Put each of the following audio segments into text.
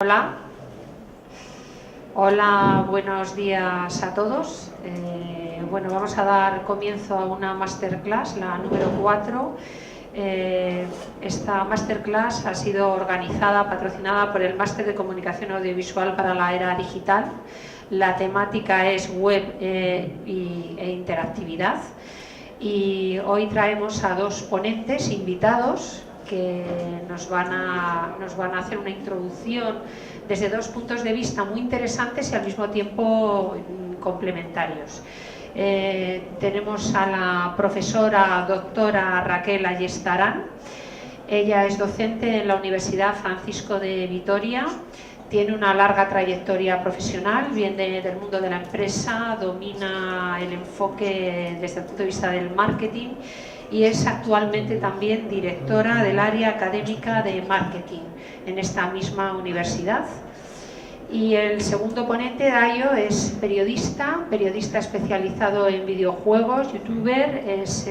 Hola, hola, buenos días a todos. Vamos a dar comienzo a una masterclass, la número 4. Esta masterclass ha sido organizada, patrocinada por el Máster de Comunicación Audiovisual para la Era Digital. La temática es web e interactividad. Y hoy traemos a dos ponentes invitados que nos van a hacer una introducción desde dos puntos de vista muy interesantes y al mismo tiempo complementarios. Tenemos a la profesora doctora Raquel Ayestarán. Ella es docente en la Universidad Francisco de Vitoria. Tiene una larga trayectoria profesional, viene del mundo de la empresa, domina el enfoque desde el punto de vista del marketing y es actualmente también directora del área académica de marketing en esta misma universidad. Y el segundo ponente, Dayo, es periodista especializado en videojuegos, youtuber, es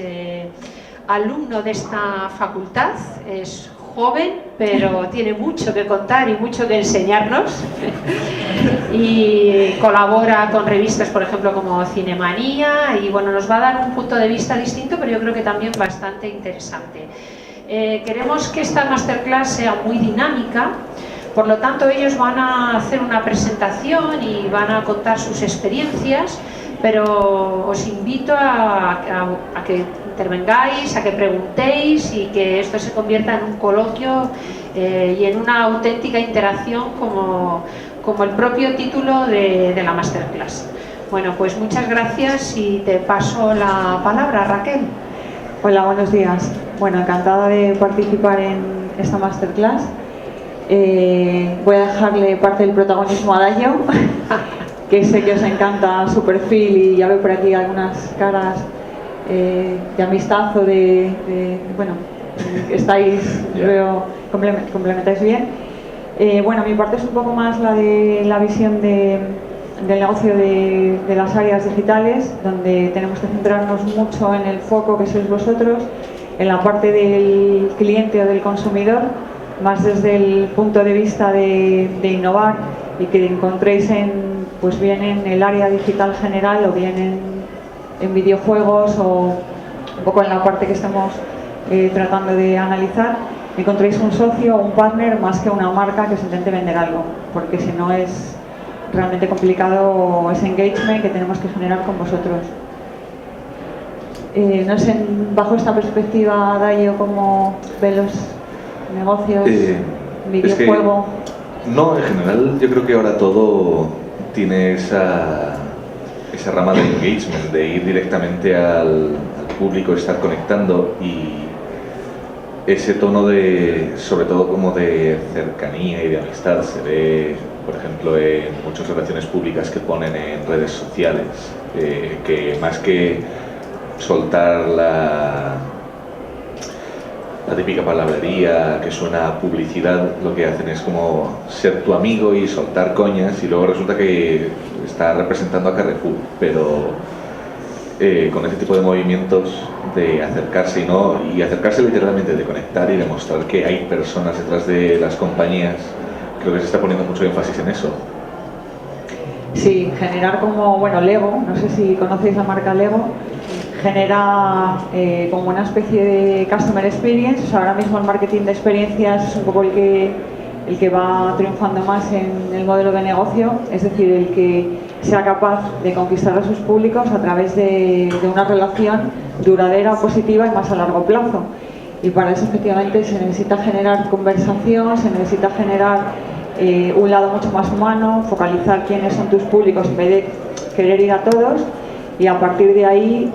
alumno de esta facultad, es joven, pero tiene mucho que contar y mucho que enseñarnos y colabora con revistas, por ejemplo, como Cinemanía, y nos va a dar un punto de vista distinto, pero yo creo que también bastante interesante. Queremos que esta masterclass sea muy dinámica, por lo tanto ellos van a hacer una presentación y van a contar sus experiencias, pero os invito a que intervengáis, a que preguntéis y que esto se convierta en un coloquio y en una auténtica interacción como el propio título de la masterclass. Bueno, pues muchas gracias y te paso la palabra, Raquel. Hola, buenos días. Bueno, encantada de participar en esta masterclass. Voy a dejarle parte del protagonismo a Dayo, que sé que os encanta su perfil y ya veo por aquí algunas caras de amistad o estáis, veo, complementáis bien. Mi parte es un poco más la de la visión del negocio de las áreas digitales, donde tenemos que centrarnos mucho en el foco que sois vosotros, en la parte del cliente o del consumidor, más desde el punto de vista de innovar y que encontréis bien en el área digital general o bien en videojuegos o un poco en la parte que estamos tratando de analizar, encontréis un socio o un partner más que una marca que os intente vender algo, porque si no es realmente complicado ese engagement que tenemos que generar con vosotros. No sé, bajo esta perspectiva, Dayo, ¿cómo ven los negocios, videojuego? No, en general yo creo que ahora todo tiene esa rama de engagement, de ir directamente al público, estar conectando, y ese tono sobre todo como de cercanía y de amistad se ve, por ejemplo, en muchas relaciones públicas que ponen en redes sociales, que más que soltar la típica palabrería que suena a publicidad, lo que hacen es como ser tu amigo y soltar coñas, y luego resulta que está representando a Carrefour, pero con ese tipo de movimientos de acercarse y acercarse literalmente, de conectar y demostrar que hay personas detrás de las compañías, creo que se está poniendo mucho énfasis en eso. Sí, generar como, Lego, no sé si conocéis la marca Lego, genera como una especie de customer experience. O sea, ahora mismo el marketing de experiencias es un poco el que va triunfando más en el modelo de negocio, es decir, el que sea capaz de conquistar a sus públicos a través de una relación duradera, positiva y más a largo plazo. Y para eso efectivamente se necesita generar conversación, se necesita generar un lado mucho más humano, focalizar quiénes son tus públicos en vez de querer ir a todos, y a partir de ahí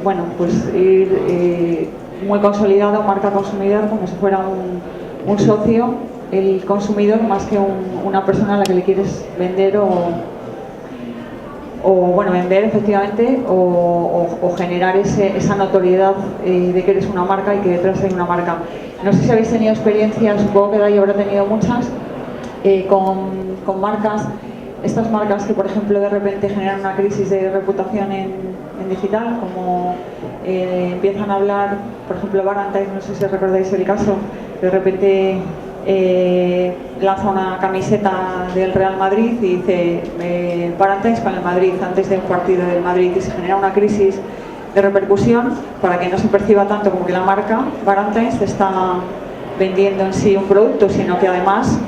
ir muy consolidado marca consumidor, como si fuera un socio, el consumidor, más que una persona a la que le quieres vender vender efectivamente o generar esa notoriedad de que eres una marca y que detrás hay una marca. No sé si habéis tenido experiencias, supongo que Dayo habrá tenido muchas, con marcas, estas marcas que por ejemplo de repente generan una crisis de reputación en digital, como empiezan a hablar, por ejemplo Valentine, no sé si recordáis el caso, de repente lanza una camiseta del Real Madrid y dice Valentine's con el Madrid antes de un partido del Madrid, y se genera una crisis de repercusión para que no se perciba tanto como que la marca Valentine's está vendiendo en sí un producto, sino que además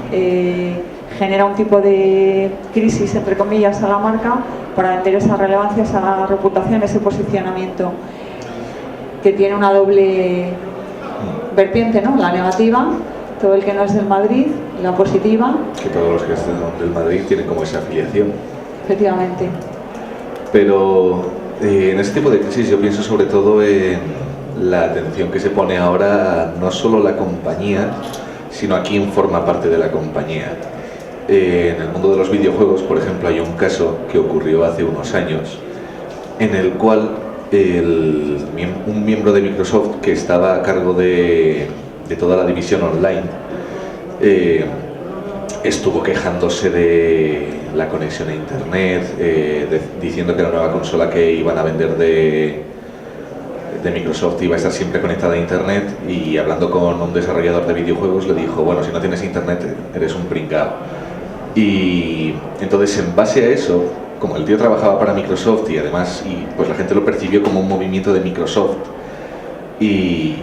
genera un tipo de crisis, entre comillas, a la marca para vender esa relevancia, esa reputación, ese posicionamiento que tiene una doble vertiente, ¿no? La negativa, todo el que no es del Madrid, la positiva. Que todos los que estén del Madrid tienen como esa afiliación. Efectivamente. Pero en este tipo de crisis yo pienso sobre todo en la atención que se pone ahora no solo la compañía, sino a quién forma parte de la compañía. En el mundo de los videojuegos, por ejemplo, hay un caso que ocurrió hace unos años en el cual un miembro de Microsoft que estaba a cargo de toda la división online estuvo quejándose de la conexión a internet, diciendo que la nueva consola que iban a vender de Microsoft iba a estar siempre conectada a internet, y hablando con un desarrollador de videojuegos le dijo, bueno, si no tienes internet eres un pringao. Y entonces, en base a eso, como el tío trabajaba para Microsoft y además pues la gente lo percibió como un movimiento de Microsoft, y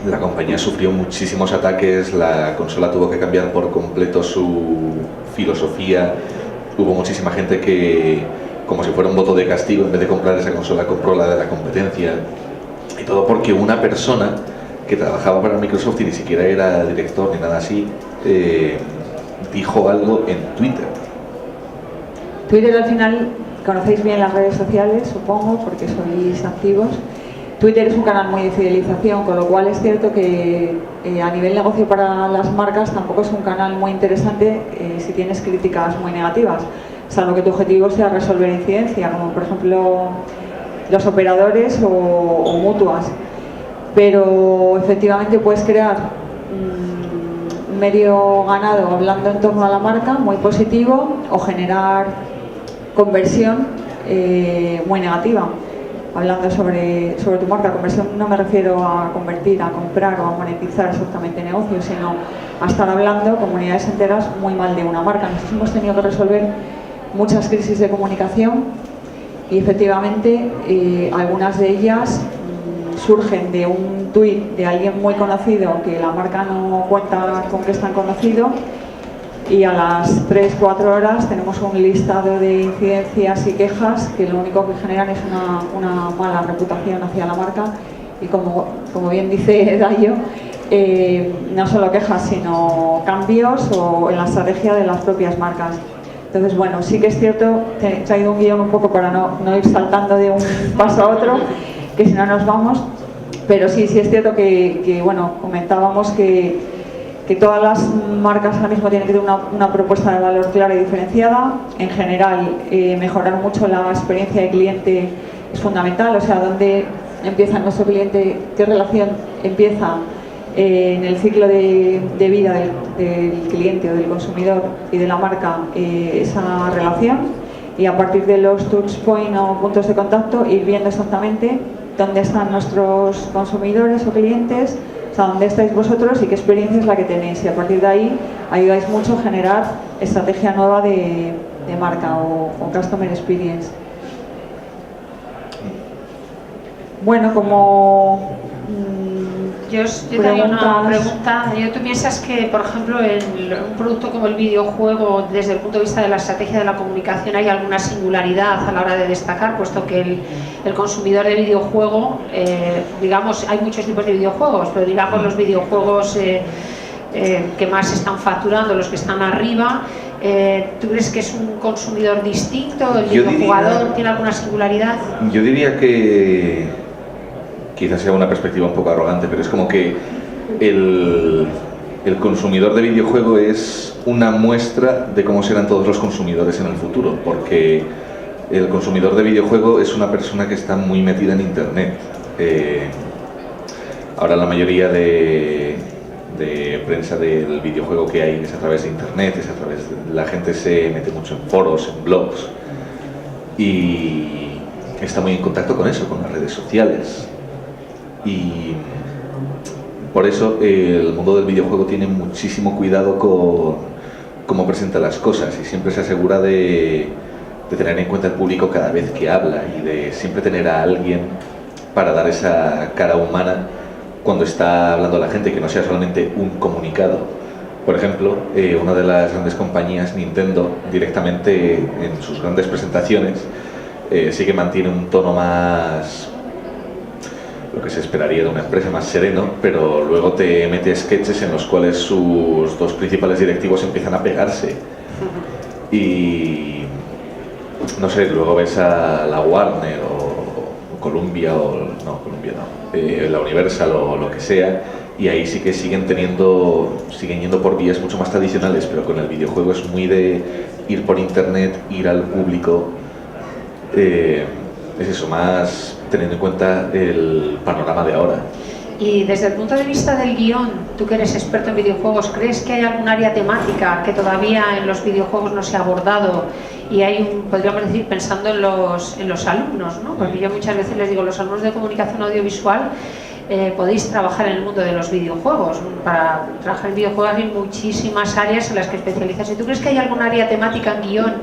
la compañía sufrió muchísimos ataques, la consola tuvo que cambiar por completo su filosofía, hubo muchísima gente que, como si fuera un voto de castigo, en vez de comprar esa consola compró la de la competencia, y todo porque una persona que trabajaba para Microsoft y ni siquiera era director ni nada así, dijo algo en Twitter. Twitter, al final, conocéis bien las redes sociales, supongo, porque sois activos. Twitter es un canal muy de fidelización, con lo cual es cierto que a nivel negocio para las marcas tampoco es un canal muy interesante si tienes críticas muy negativas, salvo que tu objetivo sea resolver incidencia, como por ejemplo los operadores o mutuas. Pero efectivamente puedes crear medio ganado hablando en torno a la marca, muy positivo, o generar conversión muy negativa, hablando sobre tu marca. Conversión no me refiero a convertir, a comprar o a monetizar exactamente negocios, sino a estar hablando comunidades enteras muy mal de una marca. Nosotros hemos tenido que resolver muchas crisis de comunicación y efectivamente algunas de ellas surgen de un tuit de alguien muy conocido que la marca no cuenta con que es tan conocido, y a las 3-4 horas tenemos un listado de incidencias y quejas que lo único que generan es una mala reputación hacia la marca, y como bien dice Dayo, no solo quejas sino cambios o en la estrategia de las propias marcas. Entonces, bueno, sí que es cierto, he traído un guión un poco para no ir saltando de un paso a otro, que si no nos vamos, pero sí es cierto que bueno, comentábamos que todas las marcas ahora mismo tienen que tener una propuesta de valor clara y diferenciada. En general, mejorar mucho la experiencia de cliente es fundamental, o sea, dónde empieza nuestro cliente, qué relación empieza en el ciclo de vida del cliente o del consumidor y de la marca, esa relación, y a partir de los touch points o puntos de contacto ir viendo exactamente dónde están nuestros consumidores o clientes, o sea, dónde estáis vosotros y qué experiencia es la que tenéis, y a partir de ahí ayudáis mucho a generar estrategia nueva de marca o customer experience. Bueno, como yo tenía una pregunta. ¿Tú piensas que, por ejemplo, en un producto como el videojuego, desde el punto de vista de la estrategia de la comunicación, hay alguna singularidad a la hora de destacar, puesto que el consumidor de videojuego, digamos, hay muchos tipos de videojuegos, pero digamos los videojuegos que más están facturando, los que están arriba, ¿tú crees que es un consumidor distinto? ¿El videojugador tiene alguna singularidad? Yo diría que quizás sea una perspectiva un poco arrogante, pero es como que el consumidor de videojuego es una muestra de cómo serán todos los consumidores en el futuro, porque el consumidor de videojuego es una persona que está muy metida en internet. Ahora la mayoría de prensa del videojuego que hay es a través de internet, la gente se mete mucho en foros, en blogs, y está muy en contacto con eso, con las redes sociales. Y por eso el mundo del videojuego tiene muchísimo cuidado con cómo presenta las cosas y siempre se asegura de tener en cuenta el público cada vez que habla y de siempre tener a alguien para dar esa cara humana cuando está hablando la gente, que no sea solamente un comunicado. Por ejemplo, una de las grandes compañías, Nintendo, directamente en sus grandes presentaciones sí que mantiene un tono más, lo que se esperaría de una empresa, más sereno, pero luego te mete sketches en los cuales sus dos principales directivos empiezan a pegarse. Y no sé, luego ves a la Warner o Columbia la Universal o lo que sea, y ahí sí que siguen yendo por vías mucho más tradicionales, pero con el videojuego es muy de ir por internet, ir al público, es eso, más teniendo en cuenta el panorama de ahora. Y desde el punto de vista del guión, tú que eres experto en videojuegos, ¿crees que hay algún área temática que todavía en los videojuegos no se ha abordado? Y hay podríamos decir, pensando en los alumnos, ¿no? Porque yo muchas veces les digo, los alumnos de comunicación audiovisual, podéis trabajar en el mundo de los videojuegos. Para trabajar en videojuegos hay muchísimas áreas en las que especializas. ¿Y tú crees que hay algún área temática en guión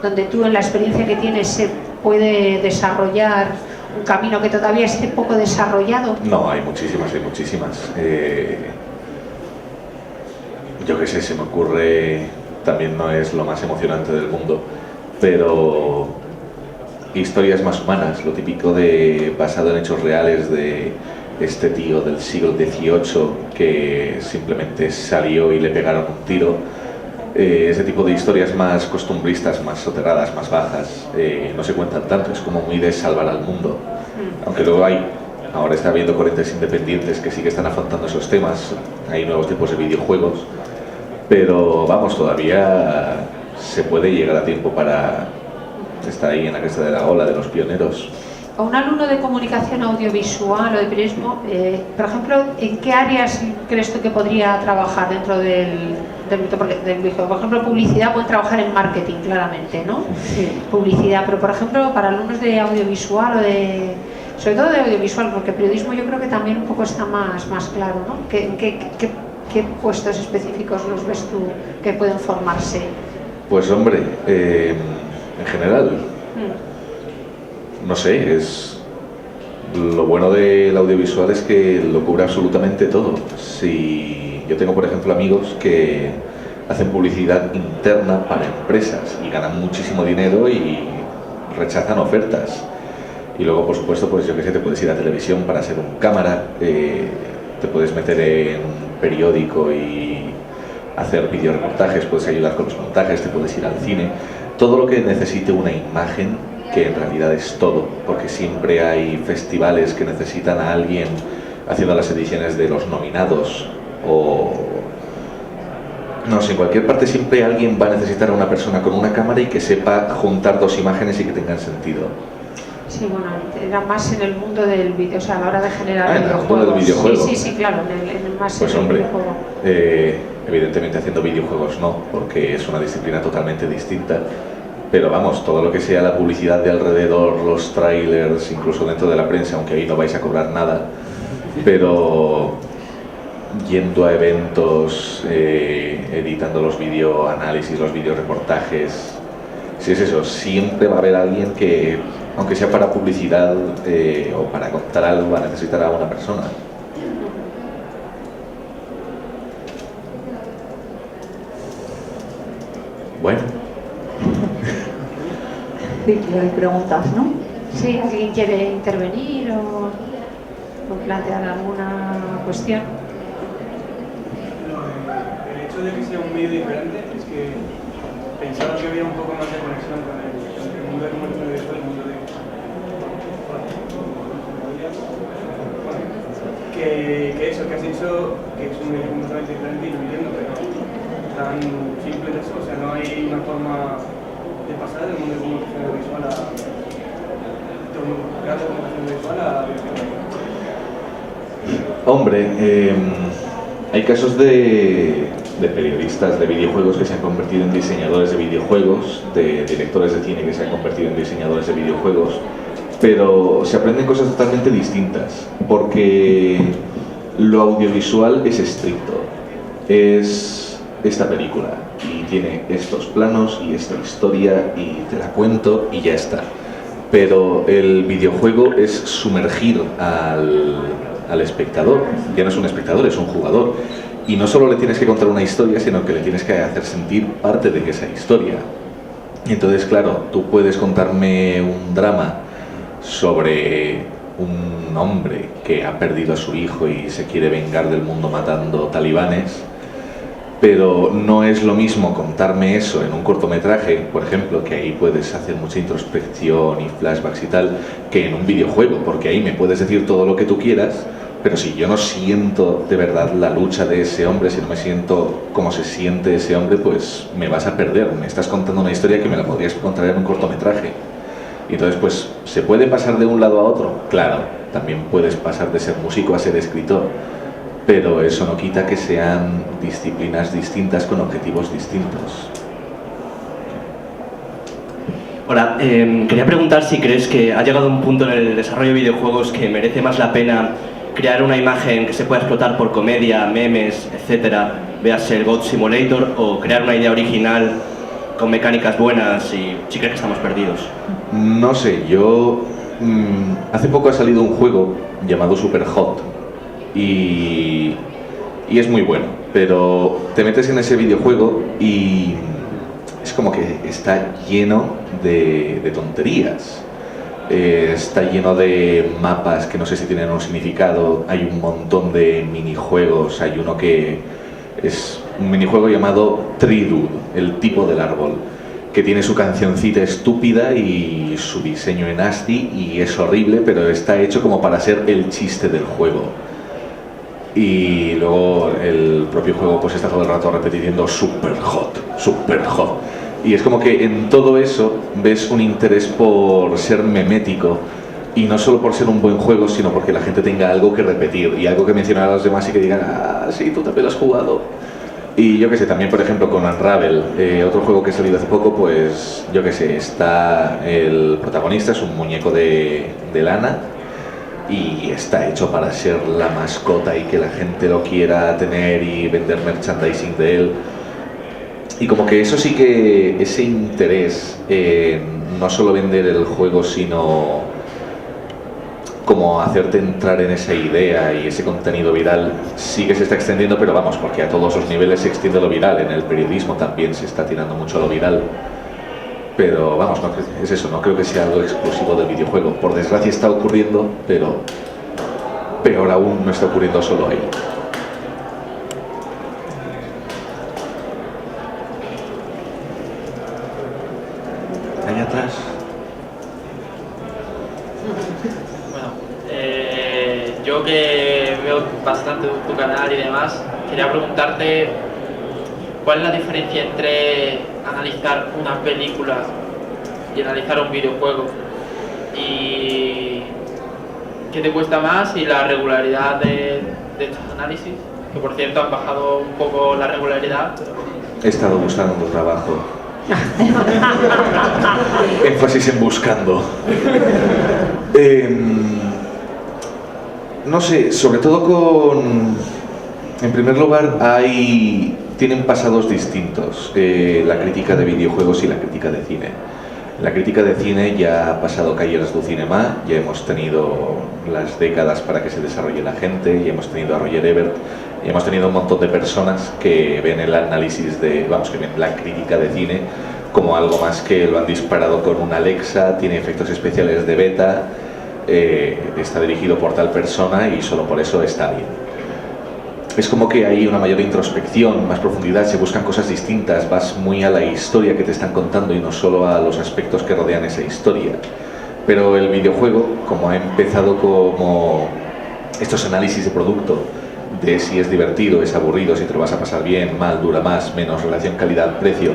donde tú, en la experiencia que tienes, se puede desarrollar un camino que todavía esté poco desarrollado? No, hay muchísimas. Yo qué sé, se me ocurre, también no es lo más emocionante del mundo, pero historias más humanas, lo típico de basado en hechos reales de este tío del siglo XVIII que simplemente salió y le pegaron un tiro. Ese tipo de historias más costumbristas, más soterradas, más bajas, no se cuentan tanto, es como muy de salvar al mundo. Aunque luego ahora está habiendo corrientes independientes que sí que están afrontando esos temas, hay nuevos tipos de videojuegos, pero vamos, todavía se puede llegar a tiempo para estar ahí en la cresta de la ola de los pioneros. A un alumno de comunicación audiovisual o de periodismo, por ejemplo, ¿en qué áreas crees tú que podría trabajar dentro del videojuego? Por ejemplo, publicidad, pueden trabajar en marketing, claramente, ¿no? Sí. Publicidad, pero por ejemplo, para alumnos de audiovisual sobre todo de audiovisual, porque periodismo yo creo que también un poco está más claro, ¿no? ¿Qué puestos específicos los ves tú que pueden formarse? Pues hombre, en general, no sé, lo bueno del audiovisual es que lo cubre absolutamente todo. Si yo tengo, por ejemplo, amigos que hacen publicidad interna para empresas y ganan muchísimo dinero y rechazan ofertas. Y luego, por supuesto, pues yo qué sé, te puedes ir a televisión para ser un cámara, te puedes meter en un periódico y hacer videoreportajes, puedes ayudar con los montajes, te puedes ir al cine. Todo lo que necesite una imagen, que en realidad es todo, porque siempre hay festivales que necesitan a alguien haciendo las ediciones de los nominados, o no sé, en cualquier parte siempre alguien va a necesitar a una persona con una cámara y que sepa juntar dos imágenes y que tengan sentido. Sí, bueno, era más en el mundo del video, o sea, a la hora de generar en el mundo del videojuego. Sí, claro, en el más pues en el hombre, videojuego. Evidentemente haciendo videojuegos no, porque es una disciplina totalmente distinta. Pero vamos, todo lo que sea la publicidad de alrededor, los trailers, incluso dentro de la prensa, aunque ahí no vais a cobrar nada, pero yendo a eventos, editando los videoanálisis, los videoreportajes, si es eso, siempre va a haber alguien que, aunque sea para publicidad o para contar algo, va a necesitar a una persona. Bueno. Sí, hay preguntas, ¿no? Sí, ¿alguien quiere intervenir o plantear alguna cuestión? El hecho de que sea un medio diferente es que pensaba que había un poco más de conexión con el mundo de comunicación visual y el mundo de... que eso, que has dicho que es un medio completamente diferente y lo entiendo, pero tan simple de eso, o sea, no hay una forma de pasar del mundo de comunicación visual a Hombre, hay casos de periodistas de videojuegos que se han convertido en diseñadores de videojuegos, de directores de cine que se han convertido en diseñadores de videojuegos, pero se aprenden cosas totalmente distintas, porque Lo audiovisual es estricto, es esta película y tiene estos planos y esta historia y te la cuento y ya está. Pero el videojuego es sumergir al espectador, ya no es un espectador, es un jugador. Y no solo le tienes que contar una historia, sino que le tienes que hacer sentir parte de esa historia. Y entonces, claro, tú puedes contarme un drama sobre un hombre que ha perdido a su hijo y se quiere vengar del mundo matando talibanes, pero no es lo mismo contarme eso en un cortometraje, por ejemplo, que ahí puedes hacer mucha introspección y flashbacks y tal, que en un videojuego, porque ahí me puedes decir todo lo que tú quieras, pero si yo no siento de verdad la lucha de ese hombre, si no me siento cómo se siente ese hombre, pues me vas a perder. Me estás contando una historia que me la podrías contar en un cortometraje. Y entonces, pues, ¿se puede pasar de un lado a otro? Claro, también puedes pasar de ser músico a ser escritor, pero eso no quita que sean disciplinas distintas con objetivos distintos. Hola, quería preguntar si crees que ha llegado un punto en el desarrollo de videojuegos que merece más la pena crear una imagen que se pueda explotar por comedia, memes, etcétera, véase el God Simulator, o crear una idea original con mecánicas buenas y si crees que estamos perdidos. No sé, yo... hace poco ha salido un juego llamado Superhot y es muy bueno, pero te metes en ese videojuego y es como que está lleno de tonterías. Está lleno de mapas que no sé si tienen un significado, hay un montón de minijuegos, hay uno que es un minijuego llamado Tree Dude, el tipo del árbol, que tiene su cancioncita estúpida y su diseño en ASCII y es horrible, pero está hecho como para ser el chiste del juego. Y luego el propio juego pues está todo el rato repitiendo super hot. Y es como que en todo eso ves un interés por ser memético y no solo por ser un buen juego, sino porque la gente tenga algo que repetir y algo que mencionar a los demás y que digan, ah, sí, tú también lo has jugado. Y yo que sé, también por ejemplo con Unravel, otro juego que ha salido hace poco, pues yo que sé, está el protagonista, es un muñeco de lana y está hecho para ser la mascota y que la gente lo quiera tener y vender merchandising de él. Y como que eso sí que, ese interés en no solo vender el juego, sino como hacerte entrar en esa idea y ese contenido viral, sí que se está extendiendo, pero vamos, porque a todos los niveles se extiende lo viral, en el periodismo también se está tirando mucho a lo viral. Pero vamos, no, es eso, no creo que sea algo exclusivo del videojuego. Por desgracia está ocurriendo, pero peor aún no está ocurriendo solo ahí. Allá atrás. Bueno, yo que veo bastante tu canal y demás, quería preguntarte cuál es la diferencia entre analizar una película y analizar un videojuego, y qué te cuesta más, y la regularidad de estos análisis, que por cierto han bajado un poco la regularidad. He estado buscando un trabajo. Énfasis en buscando. No sé, sobre todo con... En primer lugar, tienen pasados distintos, la crítica de videojuegos y la crítica de cine. La crítica de cine ya ha pasado Callers du Cinema, ya hemos tenido las décadas para que se desarrolle la gente, ya hemos tenido a Roger Ebert, y hemos tenido un montón de personas que ven el análisis que ven la crítica de cine como algo más que lo han disparado con una Alexa, tiene efectos especiales de beta, está dirigido por tal persona y solo por eso está bien. Es como que hay una mayor introspección, más profundidad, se buscan cosas distintas, vas muy a la historia que te están contando y no solo a los aspectos que rodean esa historia. Pero el videojuego, como ha empezado como estos análisis de producto, de si es divertido, es aburrido, si te lo vas a pasar bien, mal, dura más, menos, relación calidad-precio,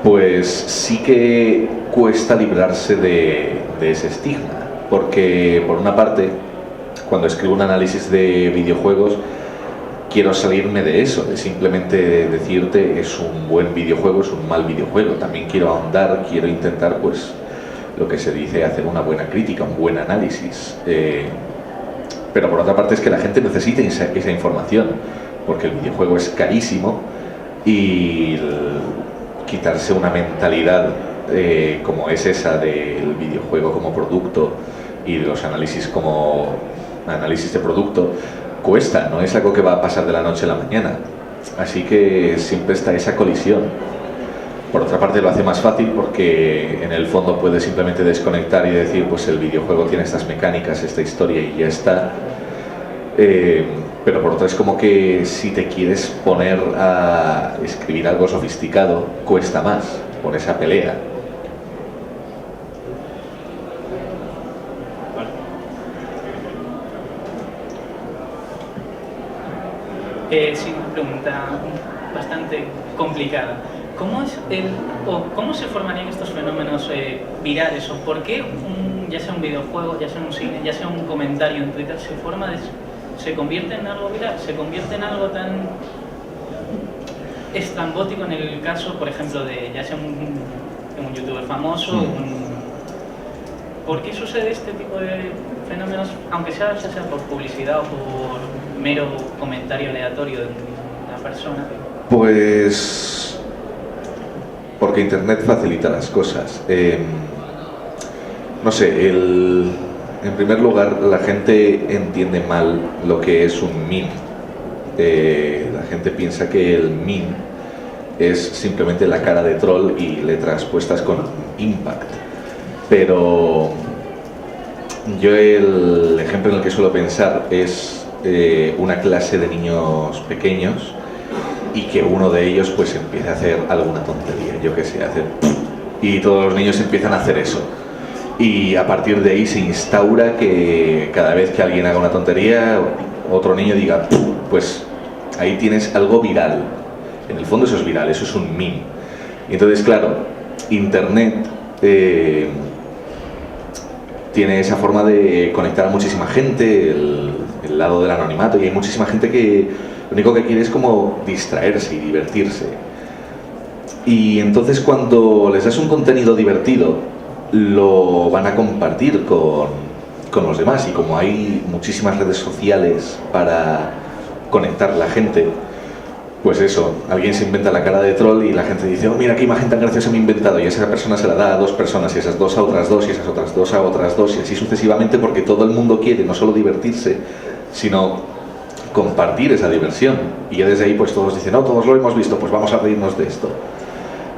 pues sí que cuesta librarse de ese estigma. Porque, por una parte, cuando escribo un análisis de videojuegos, quiero salirme de eso, de simplemente decirte es un buen videojuego, es un mal videojuego. También quiero ahondar, quiero intentar, pues, lo que se dice, hacer una buena crítica, un buen análisis. pero por otra parte es que la gente necesita esa información, porque el videojuego es carísimo y quitarse una mentalidad como es esa del videojuego como producto y de los análisis como análisis de producto cuesta, no es algo que va a pasar de la noche a la mañana, así que siempre está esa colisión. Por otra parte lo hace más fácil porque en el fondo puedes simplemente desconectar y decir pues el videojuego tiene estas mecánicas, esta historia y ya está. Pero por otra es como que si te quieres poner a escribir algo sofisticado cuesta más por esa pelea. Sí, una pregunta bastante complicada. ¿Cómo se formarían estos fenómenos virales? ¿O por qué, ya sea un videojuego, ya sea un cine, ya sea un comentario en Twitter, se convierte en algo viral? ¿Se convierte en algo tan estrambótico en el caso, por ejemplo, de ya sea un youtuber famoso? ¿Por qué sucede este tipo de fenómenos, aunque sea por publicidad o por mero comentario aleatorio de una persona? Pues porque Internet facilita las cosas. No sé, en primer lugar la gente entiende mal lo que es un meme. La gente piensa que el meme es simplemente la cara de troll y letras puestas con impact. Pero yo el ejemplo en el que suelo pensar es una clase de niños pequeños y que uno de ellos pues empiece a hacer alguna tontería, yo qué sé, y todos los niños empiezan a hacer eso. Y a partir de ahí se instaura que cada vez que alguien haga una tontería, otro niño diga, pues ahí tienes algo viral. En el fondo eso es viral, eso es un meme. Y entonces, claro, Internet tiene esa forma de conectar a muchísima gente, el lado del anonimato, y hay muchísima gente que lo único que quiere es como distraerse y divertirse. Y entonces cuando les das un contenido divertido, lo van a compartir con los demás, y como hay muchísimas redes sociales para conectar la gente, pues eso, alguien se inventa la cara de troll y la gente dice, oh mira qué imagen tan graciosa me he inventado, y esa persona se la da a dos personas, y esas dos a otras dos, y esas otras dos a otras dos, y así sucesivamente, porque todo el mundo quiere no solo divertirse, sino compartir esa diversión. Y ya desde ahí pues todos dicen, no, todos lo hemos visto, pues vamos a reírnos de esto.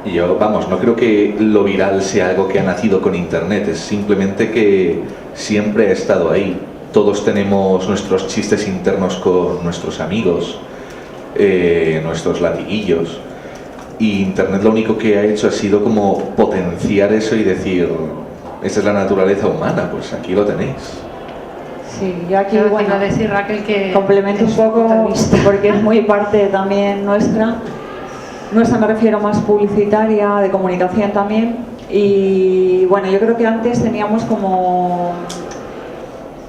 Y yo, vamos, no creo que lo viral sea algo que ha nacido con Internet, es simplemente que siempre ha estado ahí. Todos tenemos nuestros chistes internos con nuestros amigos, nuestros latiguillos, y Internet lo único que ha hecho ha sido como potenciar eso y decir, esa es la naturaleza humana, pues aquí lo tenéis. Sí, yo aquí, Claro, bueno, te iba a decir, Raquel, que complemento un desde su punto de poco, vista. porque es muy parte también nuestra me refiero más publicitaria, de comunicación también, y bueno, yo creo que antes teníamos como,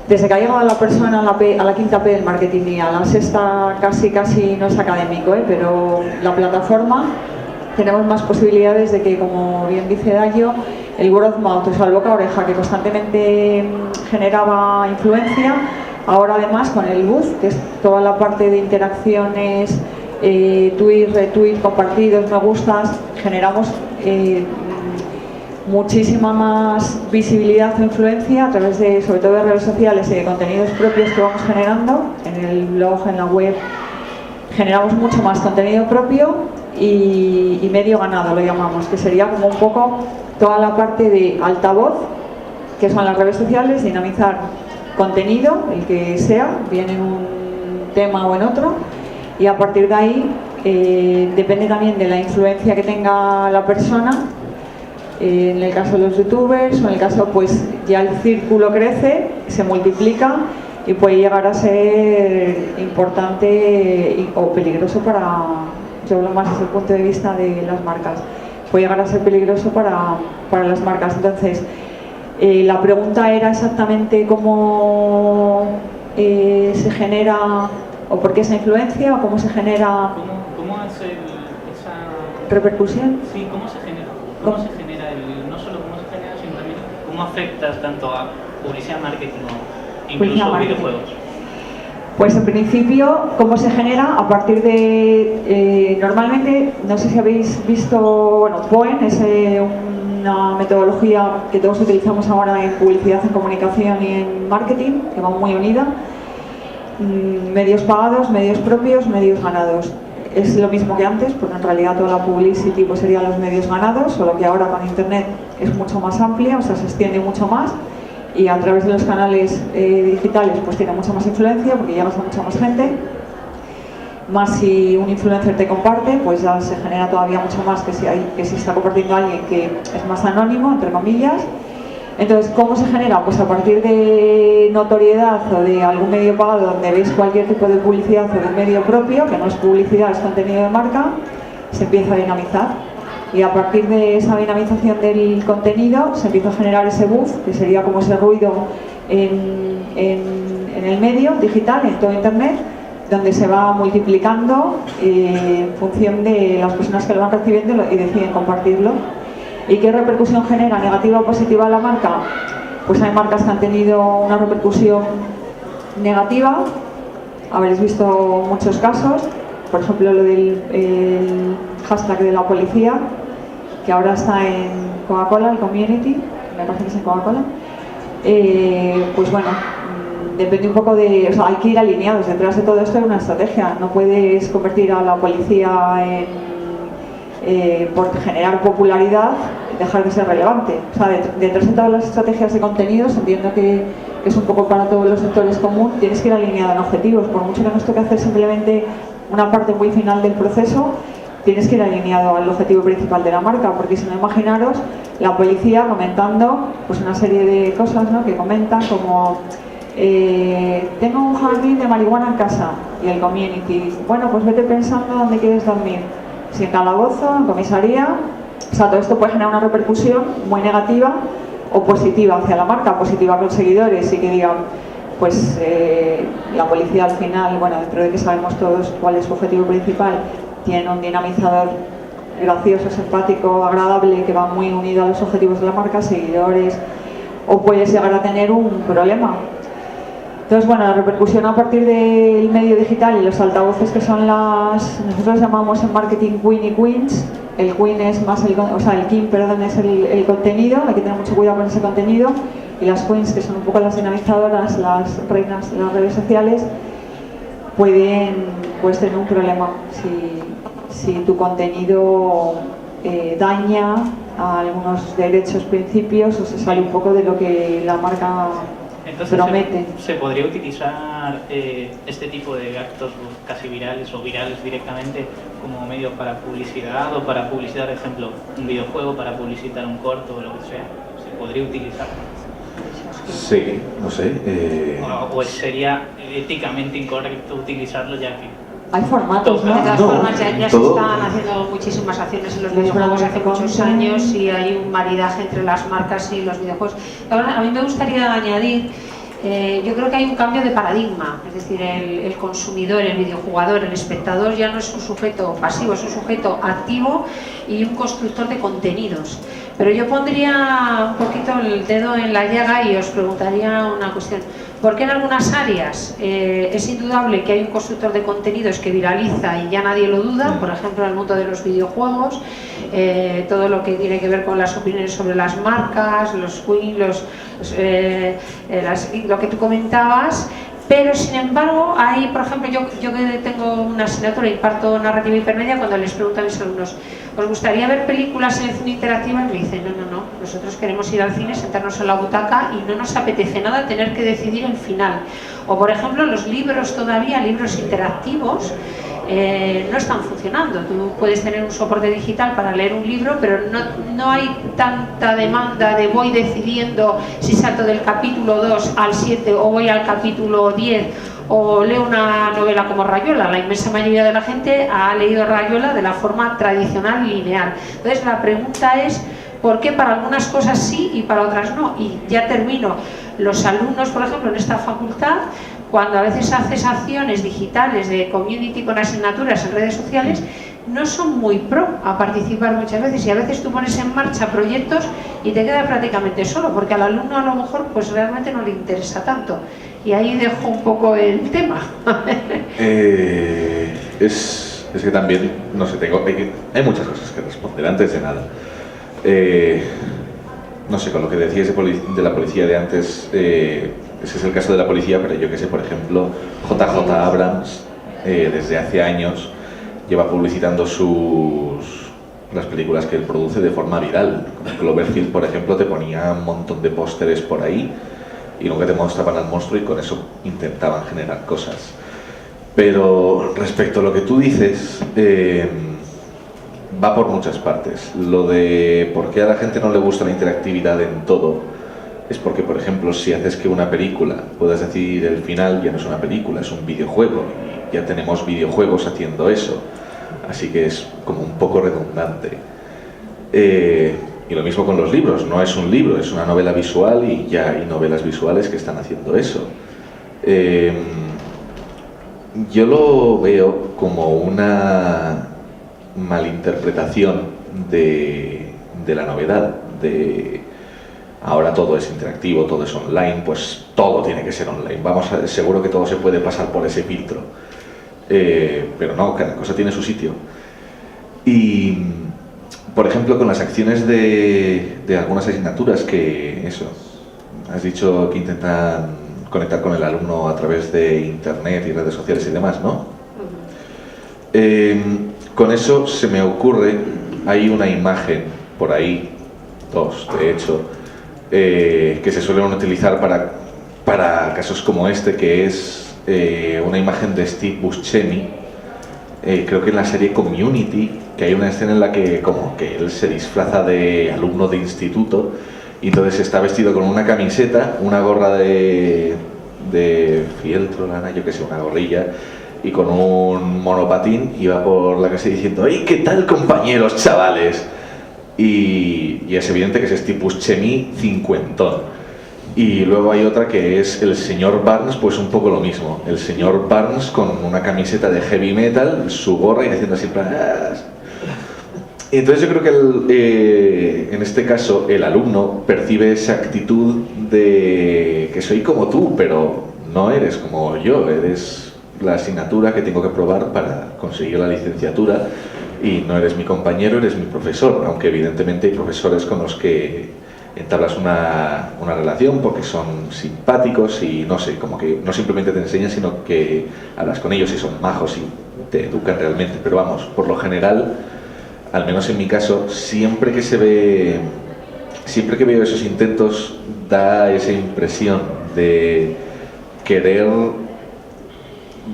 desde que ha llegado la persona a la quinta P del marketing y a la sexta casi no es académico, pero la plataforma, tenemos más posibilidades de que, como bien dice Dayo, el word of mouth, o sea, el boca a oreja, que constantemente generaba influencia, ahora además con el buzz, que es toda la parte de interacciones, tweet, retweet, compartidos, me gustas, generamos muchísima más visibilidad o influencia a través de, sobre todo de redes sociales y de contenidos propios que vamos generando en el blog, en la web. Generamos mucho más contenido propio y medio ganado, lo llamamos, que sería como un poco toda la parte de altavoz, que son las redes sociales, dinamizar contenido, el que sea, bien en un tema o en otro, y a partir de ahí depende también de la influencia que tenga la persona. En el caso de los youtubers, o en el caso, pues ya el círculo crece, se multiplica y puede llegar a ser importante o peligroso para, yo hablo más desde el punto de vista de las marcas, puede llegar a ser peligroso para las marcas. Entonces, la pregunta era exactamente cómo se genera, o por qué esa influencia, o cómo se genera... ¿Cómo es esa repercusión? Sí, ¿cómo se genera? ¿Cómo se genera no solo cómo se genera, sino también cómo afectas tanto a publicidad, marketing o incluso Publicidad, marketing. videojuegos? Pues en principio, ¿cómo se genera? A partir de, normalmente, no sé si habéis visto, bueno, Poem es una metodología que todos utilizamos ahora en publicidad, en comunicación y en marketing, que va muy unida. Medios pagados, medios propios, medios ganados. Es lo mismo que antes, porque en realidad toda la publicity pues serían los medios ganados, solo que ahora con internet es mucho más amplia, o sea, se extiende mucho más. Y a través de los canales digitales pues tiene mucha más influencia porque llegas a mucha más gente. Más si un influencer te comparte, pues ya se genera todavía mucho más que si está compartiendo a alguien que es más anónimo, entre comillas. Entonces, ¿cómo se genera? Pues a partir de notoriedad o de algún medio pagado donde veis cualquier tipo de publicidad o de medio propio, que no es publicidad, es contenido de marca, se empieza a dinamizar. Y a partir de esa dinamización del contenido se empieza a generar ese buzz, que sería como ese ruido en el medio digital, en todo internet, donde se va multiplicando en función de las personas que lo van recibiendo y deciden compartirlo. ¿Y qué repercusión genera, negativa o positiva, a la marca? Pues hay marcas que han tenido una repercusión negativa, habréis visto muchos casos, por ejemplo lo del hashtag de la policía, que ahora está en Coca-Cola, el community, me parece que es en Coca-Cola. Pues bueno, depende un poco de, o sea, hay que ir alineados. Detrás de todo esto hay una estrategia. No puedes convertir a la policía por generar popularidad, dejar de ser relevante. O sea, detrás de todas las estrategias de contenidos, entiendo que es un poco para todos los sectores común, tienes que ir alineado en objetivos. Por mucho que nos toque hacer simplemente una parte muy final del proceso, tienes que ir alineado al objetivo principal de la marca, porque si no, imaginaros la policía comentando pues una serie de cosas, ¿no?, que comentan como tengo un jardín de marihuana en casa, y el community, bueno, pues vete pensando dónde quieres dormir, si en calabozo, en comisaría. O sea, todo esto puede generar una repercusión muy negativa o positiva hacia la marca, positiva con seguidores, y que digan, pues la policía al final, bueno, dentro de que sabemos todos cuál es su objetivo principal, tiene un dinamizador gracioso, simpático, agradable, que va muy unido a los objetivos de la marca, seguidores, o puedes llegar a tener un problema. Entonces, bueno, la repercusión a partir del medio digital y los altavoces, que son nosotros llamamos en marketing queen y queens. El queen es más el king, perdón, es el contenido, hay que tener mucho cuidado con ese contenido, y las queens, que son un poco las dinamizadoras, las reinas de las redes sociales, puedes tener un problema si tu contenido daña a algunos derechos, principios, o se sale un poco de lo que la marca promete. ¿Se podría utilizar este tipo de actos casi virales o virales directamente como medio para publicidad, o para publicitar, por ejemplo, un videojuego, para publicitar un corto o lo que sea? ¿Se podría utilizar? Sí, no sé. ¿O sería éticamente incorrecto utilizarlo, ya que hay formatos, ¿no? De todas formas, ya se están haciendo muchísimas acciones en los videojuegos hace muchos años, y hay un maridaje entre las marcas y los videojuegos. Ahora, a mí me gustaría añadir, yo creo que hay un cambio de paradigma, es decir, el consumidor, el videojugador, el espectador ya no es un sujeto pasivo, es un sujeto activo y un constructor de contenidos. Pero yo pondría un poquito el dedo en la llaga y os preguntaría una cuestión. ¿Por qué en algunas áreas es indudable que hay un constructor de contenidos que viraliza y ya nadie lo duda? Por ejemplo, en el mundo de los videojuegos, todo lo que tiene que ver con las opiniones sobre las marcas, los queens, lo que tú comentabas. Pero, sin embargo, hay, por ejemplo, yo que tengo una asignatura, imparto narrativa hipermedia, cuando les pregunto a mis alumnos, ¿os gustaría ver películas en el cine interactiva? Y me dicen, no, nosotros queremos ir al cine, sentarnos en la butaca y no nos apetece nada tener que decidir el final. O, por ejemplo, los libros todavía, libros interactivos, no están funcionando. Tú puedes tener un soporte digital para leer un libro, pero no hay tanta demanda de voy decidiendo si salto del capítulo 2 al 7 o voy al capítulo 10 o leo una novela como Rayuela. La inmensa mayoría de la gente ha leído Rayuela de la forma tradicional, lineal. Entonces la pregunta es, ¿por qué para algunas cosas sí y para otras no? Y ya termino. Los alumnos, por ejemplo, en esta facultad, cuando a veces haces acciones digitales de community con asignaturas en redes sociales, no son muy pro a participar muchas veces, y a veces tú pones en marcha proyectos y te queda prácticamente solo, porque al alumno a lo mejor pues realmente no le interesa tanto. Y ahí dejo un poco el tema. Es que también, no sé, hay muchas cosas que responder. Antes de nada, no sé, con lo que decías de la policía de antes, ese es el caso de la policía, pero yo que sé, por ejemplo, JJ Abrams, desde hace años, lleva publicitando las películas que él produce de forma viral. Cloverfield, por ejemplo, te ponía un montón de pósteres por ahí y nunca te mostraban al monstruo, y con eso intentaban generar cosas. Pero respecto a lo que tú dices, va por muchas partes. Lo de por qué a la gente no le gusta la interactividad en todo es porque, por ejemplo, si haces que una película puedas decir el final, ya no es una película, es un videojuego, y ya tenemos videojuegos haciendo eso, así que es como un poco redundante. Y lo mismo con los libros, no es un libro, es una novela visual, y ya hay novelas visuales que están haciendo eso. Yo lo veo como una malinterpretación de la novedad, de ahora todo es interactivo, todo es online, pues todo tiene que ser online. Seguro que todo se puede pasar por ese filtro, pero no, cada cosa tiene su sitio. Y por ejemplo, con las acciones de algunas asignaturas que eso, has dicho que intentan conectar con el alumno a través de internet y redes sociales y demás, ¿no? Con eso se me ocurre, hay una imagen por ahí, dos de hecho, que se suelen utilizar para casos como este, que es una imagen de Steve Buscemi, creo que en la serie Community, que hay una escena en la que como que él se disfraza de alumno de instituto, y entonces está vestido con una camiseta, una gorra de fieltro, lana, yo que sé, una gorrilla, y con un monopatín, y va por la calle diciendo: ¡ay, qué tal, compañeros, chavales! Y es evidente que es Steve Buscemi cincuentón. Y luego hay otra que es el señor Barnes, pues un poco lo mismo. El señor Barnes con una camiseta de heavy metal, su gorra, y haciendo así plan... Y entonces yo creo que en este caso el alumno percibe esa actitud de que soy como tú, pero no eres como yo, eres la asignatura que tengo que probar para conseguir la licenciatura, y no eres mi compañero, eres mi profesor, aunque evidentemente hay profesores con los que entablas una relación porque son simpáticos y no sé, como que no simplemente te enseñan, sino que hablas con ellos y son majos y te educan realmente. Pero vamos, por lo general, al menos en mi caso, siempre que veo esos intentos, da esa impresión de querer,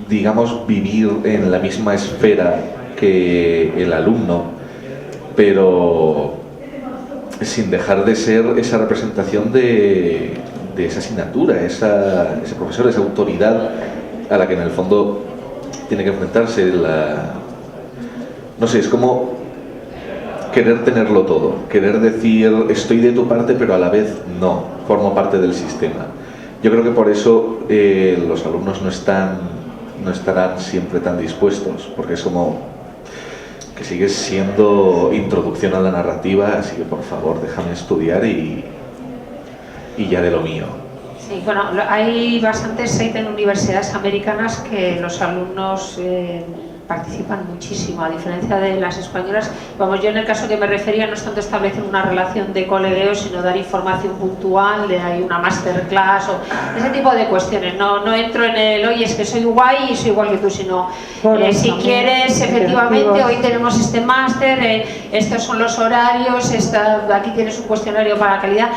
digamos, vivir en la misma esfera que el alumno, pero sin dejar de ser esa representación de esa asignatura, ese profesor, esa autoridad a la que en el fondo tiene que enfrentarse. No sé, es como querer tenerlo todo, querer decir estoy de tu parte, pero a la vez no, formo parte del sistema. Yo creo que por eso los alumnos no estarán siempre tan dispuestos, porque es como que sigue siendo introducción a la narrativa, así que por favor déjame estudiar y ya de lo mío. Sí, bueno, hay bastantes en universidades americanas que los alumnos participan muchísimo, a diferencia de las españolas. Vamos, yo en el caso que me refería no es tanto establecer una relación de colegueo, sino dar información puntual, de ahí una masterclass o ese tipo de cuestiones. No entro en el, oye, es que soy guay y soy igual que tú, sino si quieres, efectivamente, hoy tenemos este máster, estos son los horarios, aquí tienes un cuestionario para la calidad.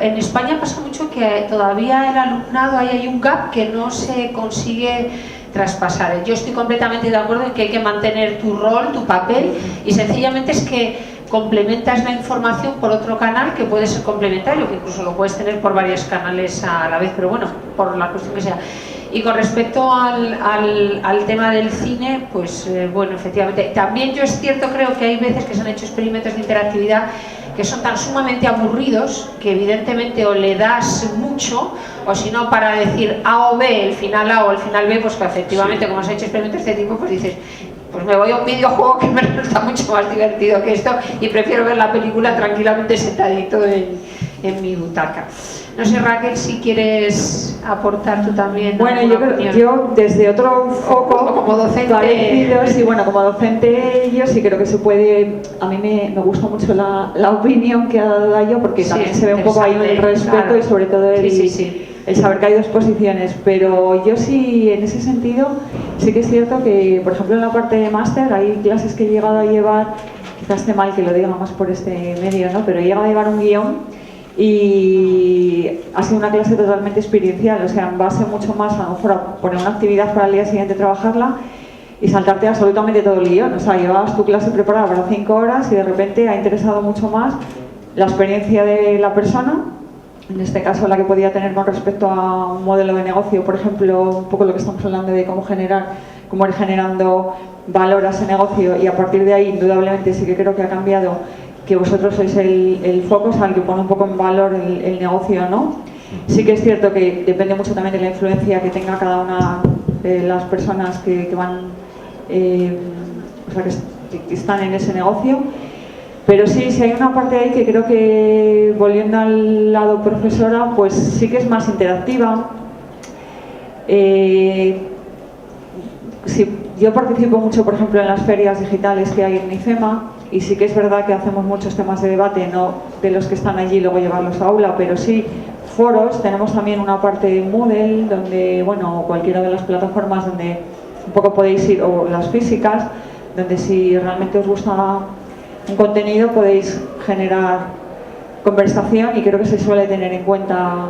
En España pasa mucho que todavía el alumnado, hay un gap que no se consigue traspasar. Yo estoy completamente de acuerdo en que hay que mantener tu rol, tu papel, y sencillamente es que complementas la información por otro canal que puede ser complementario, que incluso lo puedes tener por varios canales a la vez, pero bueno, por la cuestión que sea. Y con respecto al tema del cine, pues bueno, efectivamente, también yo es cierto, creo que hay veces que se han hecho experimentos de interactividad que son tan sumamente aburridos que evidentemente o le das mucho, o si no, para decir A o B, el final A o el final B, pues que efectivamente, como se ha hecho experimentos de este tipo, pues dices, pues me voy a un videojuego que me resulta mucho más divertido que esto y prefiero ver la película tranquilamente sentadito en mi butaca. No sé, Raquel, si quieres aportar tú también. Bueno, yo desde otro foco como docente parecido, sí, bueno, como docente yo sí creo que se puede. A mí me gusta mucho la opinión que ha dado Dayo, porque también se ve un poco ahí el respeto, claro, y sobre todo el saber que hay dos posiciones, pero yo sí, en ese sentido, sí que es cierto que, por ejemplo, en la parte de máster hay clases que he llegado a llevar, quizás esté mal que lo diga más por este medio, ¿no? Pero he llegado a llevar un guión y ha sido una clase totalmente experiencial, o sea, en base mucho más a lo mejor a poner una actividad para el día siguiente trabajarla y saltarte absolutamente todo el guión. O sea, llevabas tu clase preparada para 5 horas y de repente ha interesado mucho más la experiencia de la persona, en este caso la que podía tener con respecto a un modelo de negocio, por ejemplo, un poco lo que estamos hablando de cómo ir generando valor a ese negocio, y a partir de ahí indudablemente sí que creo que ha cambiado, que vosotros sois el foco, o sea, el que pone un poco en valor el negocio, ¿no? Sí que es cierto que depende mucho también de la influencia que tenga cada una de las personas que van, o sea, que están en ese negocio. Pero sí hay una parte ahí que creo que, volviendo al lado profesora, pues sí que es más interactiva. Yo participo mucho, por ejemplo, en las ferias digitales que hay en IFEMA, y sí que es verdad que hacemos muchos temas de debate, no de los que están allí luego llevarlos a aula, pero sí foros. Tenemos también una parte Moodle, donde, bueno, cualquiera de las plataformas donde un poco podéis ir, o las físicas, donde si realmente os gusta un contenido podéis generar conversación, y creo que se suele tener en cuenta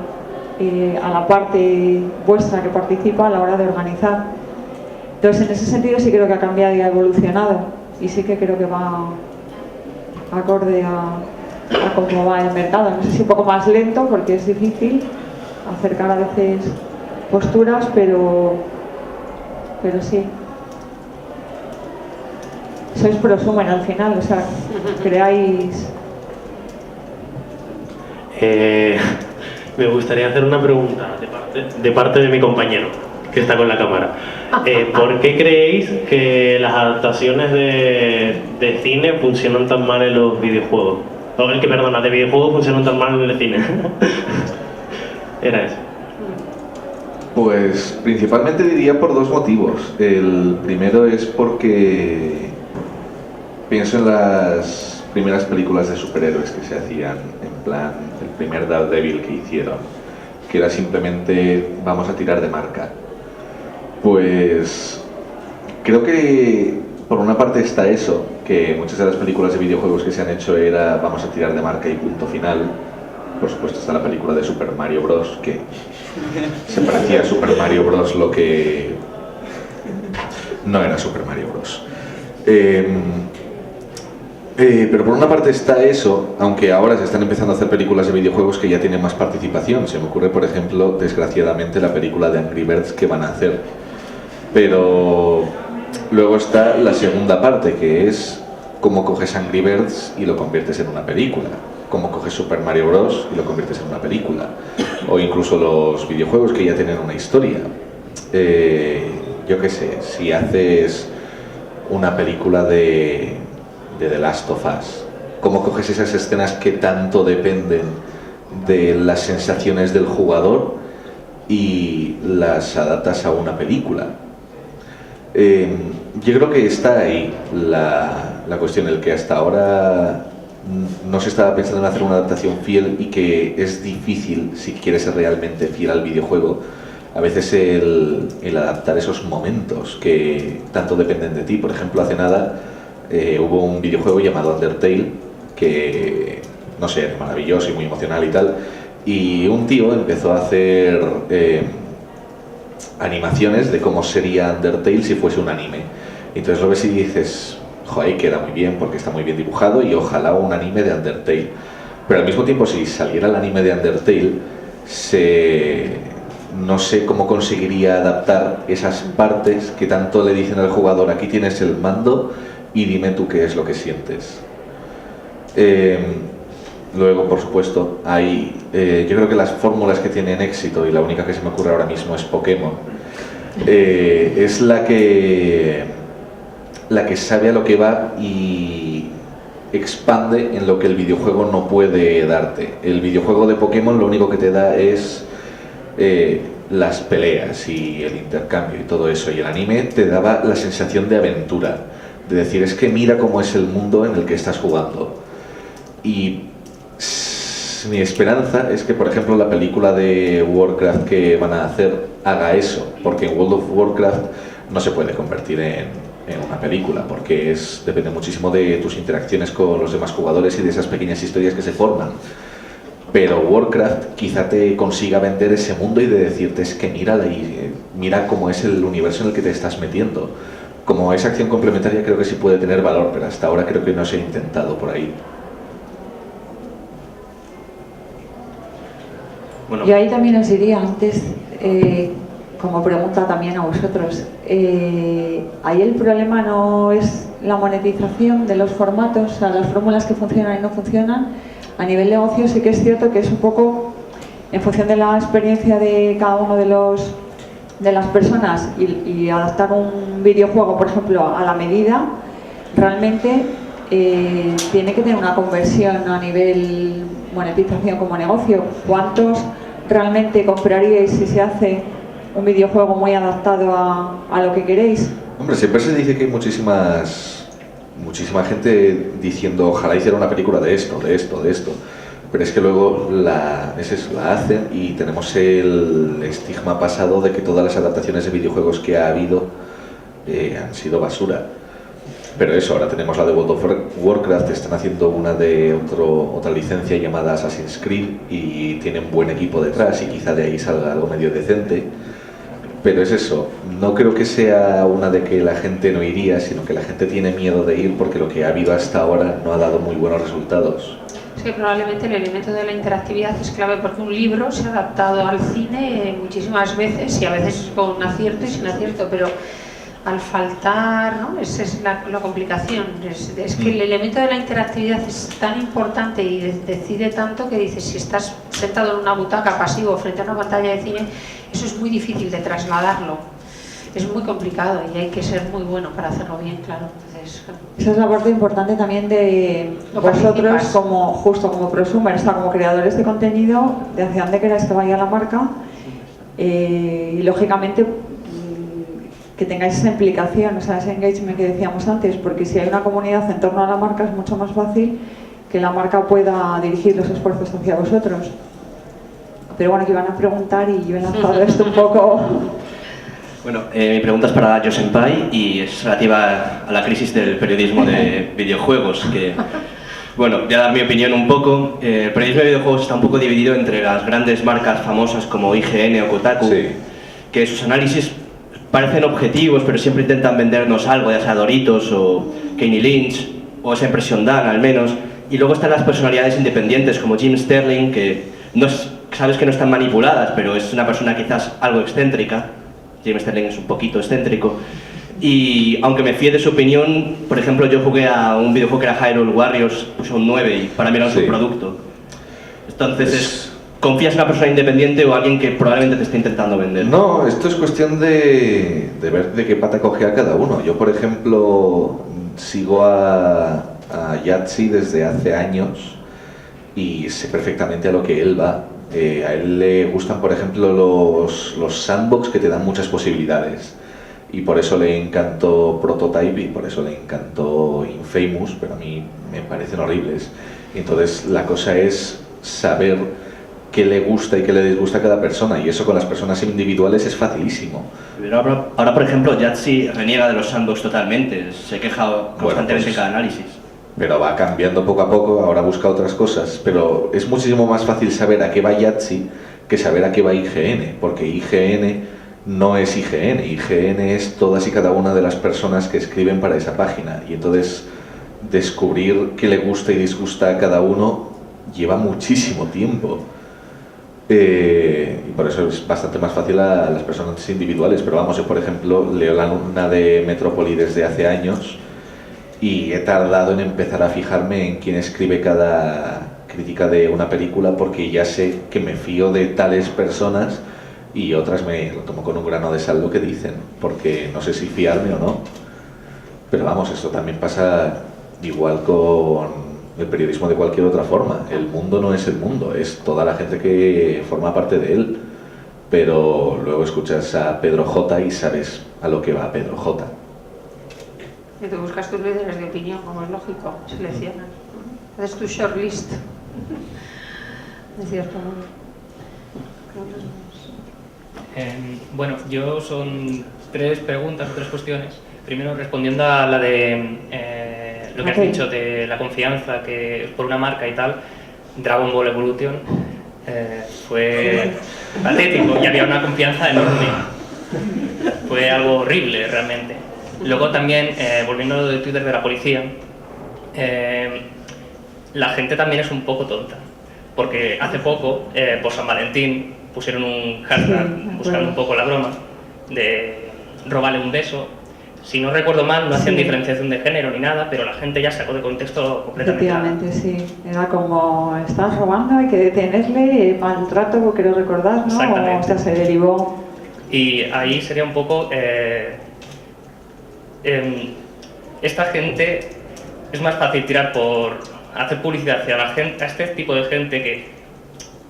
a la parte vuestra que participa a la hora de organizar. Entonces, en ese sentido sí creo que ha cambiado y ha evolucionado, y sí que creo que va acorde a cómo va el mercado. No sé si un poco más lento, porque es difícil acercar a veces posturas, pero sí. Sois prosumen al final, o sea, creáis... Me gustaría hacer una pregunta de parte de mi compañero, que está con la cámara. ¿Por qué creéis que las adaptaciones de cine funcionan tan mal en los videojuegos? Perdona, de videojuegos funcionan tan mal en el cine. Era eso. Pues principalmente diría por dos motivos. El primero es porque pienso en las primeras películas de superhéroes que se hacían, en plan, el primer Daredevil que hicieron, que era simplemente vamos a tirar de marca. Pues creo que por una parte está eso, que muchas de las películas de videojuegos que se han hecho era vamos a tirar de marca y punto final. Por supuesto está la película de Super Mario Bros, que se parecía a Super Mario Bros lo que no era Super Mario Bros. Pero por una parte está eso, aunque ahora se están empezando a hacer películas de videojuegos que ya tienen más participación. Se me ocurre, por ejemplo, desgraciadamente, la película de Angry Birds que van a hacer. Pero luego está la segunda parte, que es cómo coges Angry Birds y lo conviertes en una película. Cómo coges Super Mario Bros. Y lo conviertes en una película. O incluso los videojuegos que ya tienen una historia. Yo qué sé, si haces una película de The Last of Us, cómo coges esas escenas que tanto dependen de las sensaciones del jugador y las adaptas a una película. Yo creo que está ahí la cuestión, el que hasta ahora no se estaba pensando en hacer una adaptación fiel, y que es difícil, si quieres ser realmente fiel al videojuego, a veces el adaptar esos momentos que tanto dependen de ti. Por ejemplo, hace nada hubo un videojuego llamado Undertale que, no sé, era maravilloso y muy emocional y tal, y un tío empezó a hacer animaciones de cómo sería Undertale si fuese un anime. Entonces lo ves y dices, joder, queda muy bien porque está muy bien dibujado y ojalá un anime de Undertale. Pero al mismo tiempo, si saliera el anime de Undertale, no sé cómo conseguiría adaptar esas partes que tanto le dicen al jugador, aquí tienes el mando y dime tú qué es lo que sientes. Luego, por supuesto, hay, yo creo que las fórmulas que tienen éxito, y la única que se me ocurre ahora mismo es Pokémon, es la que sabe a lo que va y expande en lo que el videojuego no puede darte. El videojuego de Pokémon lo único que te da es las peleas y el intercambio y todo eso, y el anime te daba la sensación de aventura, de decir, es que mira cómo es el mundo en el que estás jugando. Y mi esperanza es que, por ejemplo, la película de Warcraft que van a hacer haga eso, porque en World of Warcraft no se puede convertir en una película, porque depende muchísimo de tus interacciones con los demás jugadores y de esas pequeñas historias que se forman. Pero Warcraft quizá te consiga vender ese mundo y de decirte, es que mira cómo es el universo en el que te estás metiendo. Como esa acción complementaria creo que sí puede tener valor, pero hasta ahora creo que no se ha intentado por ahí. Bueno. Y ahí también os diría antes, como pregunta también a vosotros, ahí el problema no es la monetización de los formatos, o sea, las fórmulas que funcionan y no funcionan. A nivel negocio sí que es cierto que es un poco en función de la experiencia de cada uno de las personas y adaptar un videojuego, por ejemplo, a la medida, realmente tiene que tener una conversión a nivel monetización como negocio. ¿Cuántos realmente compraríais si se hace un videojuego muy adaptado a lo que queréis? Hombre, siempre se dice que hay muchísima gente diciendo ojalá hiciera una película de esto, pero es que luego la hacen y tenemos el estigma pasado de que todas las adaptaciones de videojuegos que ha habido han sido basura. Pero eso, ahora tenemos la de World of Warcraft, están haciendo una de otra licencia llamada Assassin's Creed y tienen buen equipo detrás y quizá de ahí salga algo medio decente. Pero es eso, no creo que sea una de que la gente no iría, sino que la gente tiene miedo de ir porque lo que ha habido hasta ahora no ha dado muy buenos resultados. Es que probablemente el elemento de la interactividad es clave, porque un libro se ha adaptado al cine muchísimas veces y a veces con acierto y sin acierto, pero al faltar, ¿no? Esa es la complicación. Es que el elemento de la interactividad es tan importante y decide tanto que dices, si estás sentado en una butaca pasivo frente a una pantalla de cine, eso es muy difícil de trasladarlo. Es muy complicado y hay que ser muy bueno para hacerlo bien, claro. Entonces, esa es la parte importante también de vosotros como prosumers, o sea, como creadores de contenido, de hacia dónde queráis que vaya la marca y lógicamente que tengáis esa implicación, o sea, ese engagement que decíamos antes, porque si hay una comunidad en torno a la marca es mucho más fácil que la marca pueda dirigir los esfuerzos hacia vosotros. Pero bueno, que iban a preguntar y yo he lanzado esto un poco. Bueno, mi pregunta es para Yosenpai y es relativa a la crisis del periodismo de videojuegos, que, bueno, voy a dar mi opinión un poco. El periodismo de videojuegos está un poco dividido entre las grandes marcas famosas como IGN o Kotaku, sí, que sus análisis parecen objetivos, pero siempre intentan vendernos algo, ya sea Doritos o Kenny Lynch, o esa impresión dan al menos. Y luego están las personalidades independientes como Jim Sterling, que sabes que no están manipuladas, pero es una persona quizás algo excéntrica. Jim Sterling es un poquito excéntrico. Y aunque me fíe de su opinión, por ejemplo, yo jugué a un videojuego que era Hyrule Warriors, puse un 9 y para mí era un subproducto. Entonces, ¿confías en una persona independiente o alguien que probablemente te esté intentando vender? No, esto es cuestión de ver de qué pata coge a cada uno. Yo, por ejemplo, sigo a Yahtzee desde hace años y sé perfectamente a lo que él va. A él le gustan, por ejemplo, los sandbox que te dan muchas posibilidades. Y por eso le encantó Prototype y por eso le encantó Infamous, pero a mí me parecen horribles. Y entonces la cosa es saber qué le gusta y qué le disgusta a cada persona, y eso con las personas individuales es facilísimo. Pero ahora por ejemplo, Yahtzee reniega de los sandbox totalmente, se queja constantemente en cada análisis. Pero va cambiando poco a poco, ahora busca otras cosas, pero es muchísimo más fácil saber a qué va Yahtzee que saber a qué va IGN, porque IGN no es IGN, IGN es todas y cada una de las personas que escriben para esa página, y entonces descubrir qué le gusta y disgusta a cada uno lleva muchísimo tiempo. Y por eso es bastante más fácil a las personas individuales, pero vamos, yo por ejemplo leo la luna de Metrópoli desde hace años y he tardado en empezar a fijarme en quién escribe cada crítica de una película, porque ya sé que me fío de tales personas y otras me lo tomo con un grano de sal lo que dicen, porque no sé si fiarme o no. Pero vamos, esto también pasa, igual con el periodismo de cualquier otra forma. El mundo no es el mundo, es toda la gente que forma parte de él. Pero luego escuchas a Pedro J y sabes a lo que va Pedro J. Y tú buscas tus líderes de opinión, como es lógico, seleccionas. Haces tu shortlist. De cierto modo. Bueno, yo son 3 preguntas o 3 cuestiones. Primero, respondiendo a la de lo que has dicho de la confianza que por una marca y tal, Dragon Ball Evolution fue patético y había una confianza enorme. Fue algo horrible realmente. Luego también, volviendo a lo de Twitter de la policía, la gente también es un poco tonta. Porque hace poco, por San Valentín, pusieron un hashtag buscando un poco la broma de robarle un beso. Si no recuerdo mal, no hacían diferenciación de género ni nada, pero la gente ya sacó de contexto completamente. Efectivamente, sí. Era como, estás robando, hay que detenerle, maltrato, quiero recordar, ¿no? Exactamente. O sea, se derivó. Y ahí sería un poco... esta gente es más fácil tirar por hacer publicidad hacia la gente, a este tipo de gente que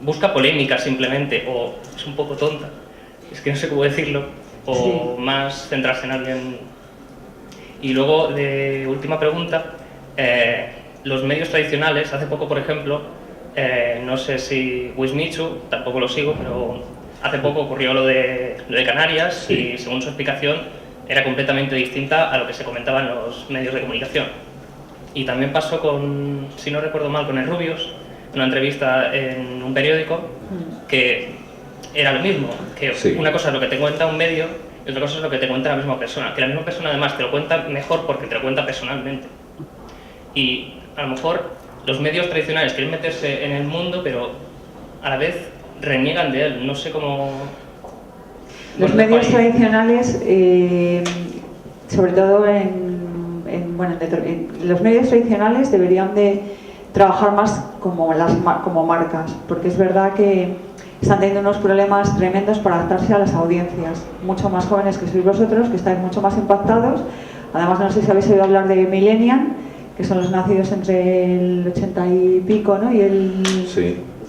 busca polémica simplemente, o es un poco tonta, es que no sé cómo decirlo, o más centrarse en alguien. Y luego, de última pregunta, los medios tradicionales, hace poco, por ejemplo, no sé si Wismichu, tampoco lo sigo, pero hace poco ocurrió lo de Canarias y según su explicación era completamente distinta a lo que se comentaba en los medios de comunicación. Y también pasó con, si no recuerdo mal, con el Rubius, una entrevista en un periódico, que era lo mismo, que una cosa es lo que te cuenta un medio y otra cosa es lo que te cuenta la misma persona, que la misma persona además te lo cuenta mejor porque te lo cuenta personalmente. Y a lo mejor los medios tradicionales quieren meterse en el mundo, pero a la vez reniegan de él, no sé cómo... Los medios tradicionales, sobre todo los medios tradicionales deberían de trabajar más como marcas, porque es verdad que están teniendo unos problemas tremendos para adaptarse a las audiencias, mucho más jóvenes que sois vosotros, que estáis mucho más impactados. Además, no sé si habéis oído hablar de Millennial, que son los nacidos entre el 80 y pico, ¿no? Y el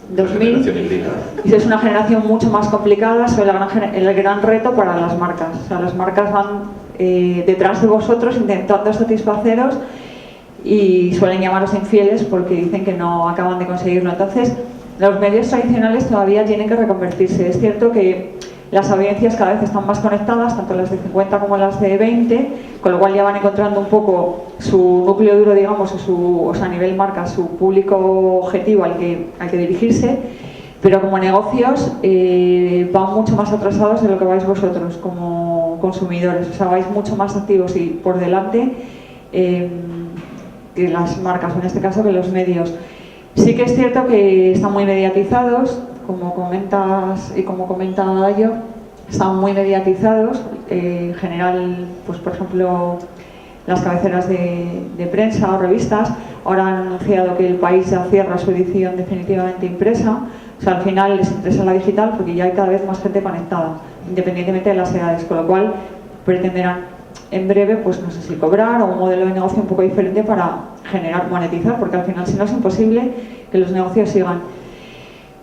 2000. Y es una generación mucho más complicada, es el gran reto para las marcas. O sea, las marcas van detrás de vosotros intentando satisfaceros y suelen llamaros infieles porque dicen que no acaban de conseguirlo. Entonces, los medios tradicionales todavía tienen que reconvertirse. Es cierto que las audiencias cada vez están más conectadas, tanto las de 50 como las de 20, con lo cual ya van encontrando un poco su núcleo duro, digamos, o sea, a nivel marca, su público objetivo al que dirigirse, pero como negocios van mucho más atrasados de lo que vais vosotros como consumidores. O sea, vais mucho más activos y por delante que las marcas, o en este caso que los medios. Sí que es cierto que están muy mediatizados, como comentas y como comenta Dayo, están muy mediatizados. En general, pues por ejemplo, las cabeceras de prensa o revistas ahora han anunciado que El País ya cierra su edición definitivamente impresa. O sea, al final les interesa la digital porque ya hay cada vez más gente conectada, independientemente de las edades, con lo cual pretenderán en breve, pues no sé si cobrar o un modelo de negocio un poco diferente para monetizar, porque al final si no es imposible que los negocios sigan.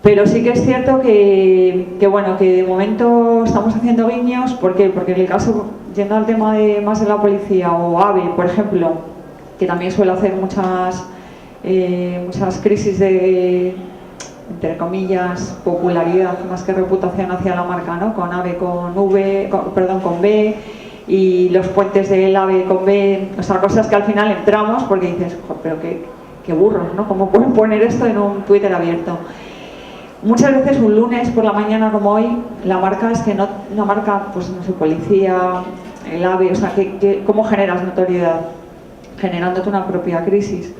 Pero sí que es cierto que de momento estamos haciendo guiños. ¿Por qué? Porque en el caso, yendo al tema más de la policía o AVE, por ejemplo, que también suele hacer muchas crisis de, entre comillas, popularidad más que reputación hacia la marca, ¿no? Con AVE, con B, y los puentes del AVE con B, o sea, cosas que al final entramos porque dices, pero qué burros, ¿no? ¿Cómo pueden poner esto en un Twitter abierto? Muchas veces un lunes por la mañana como hoy, la marca es que no, una marca, pues no sé, policía, el AVE, o sea, ¿cómo generas notoriedad? Generándote una propia crisis.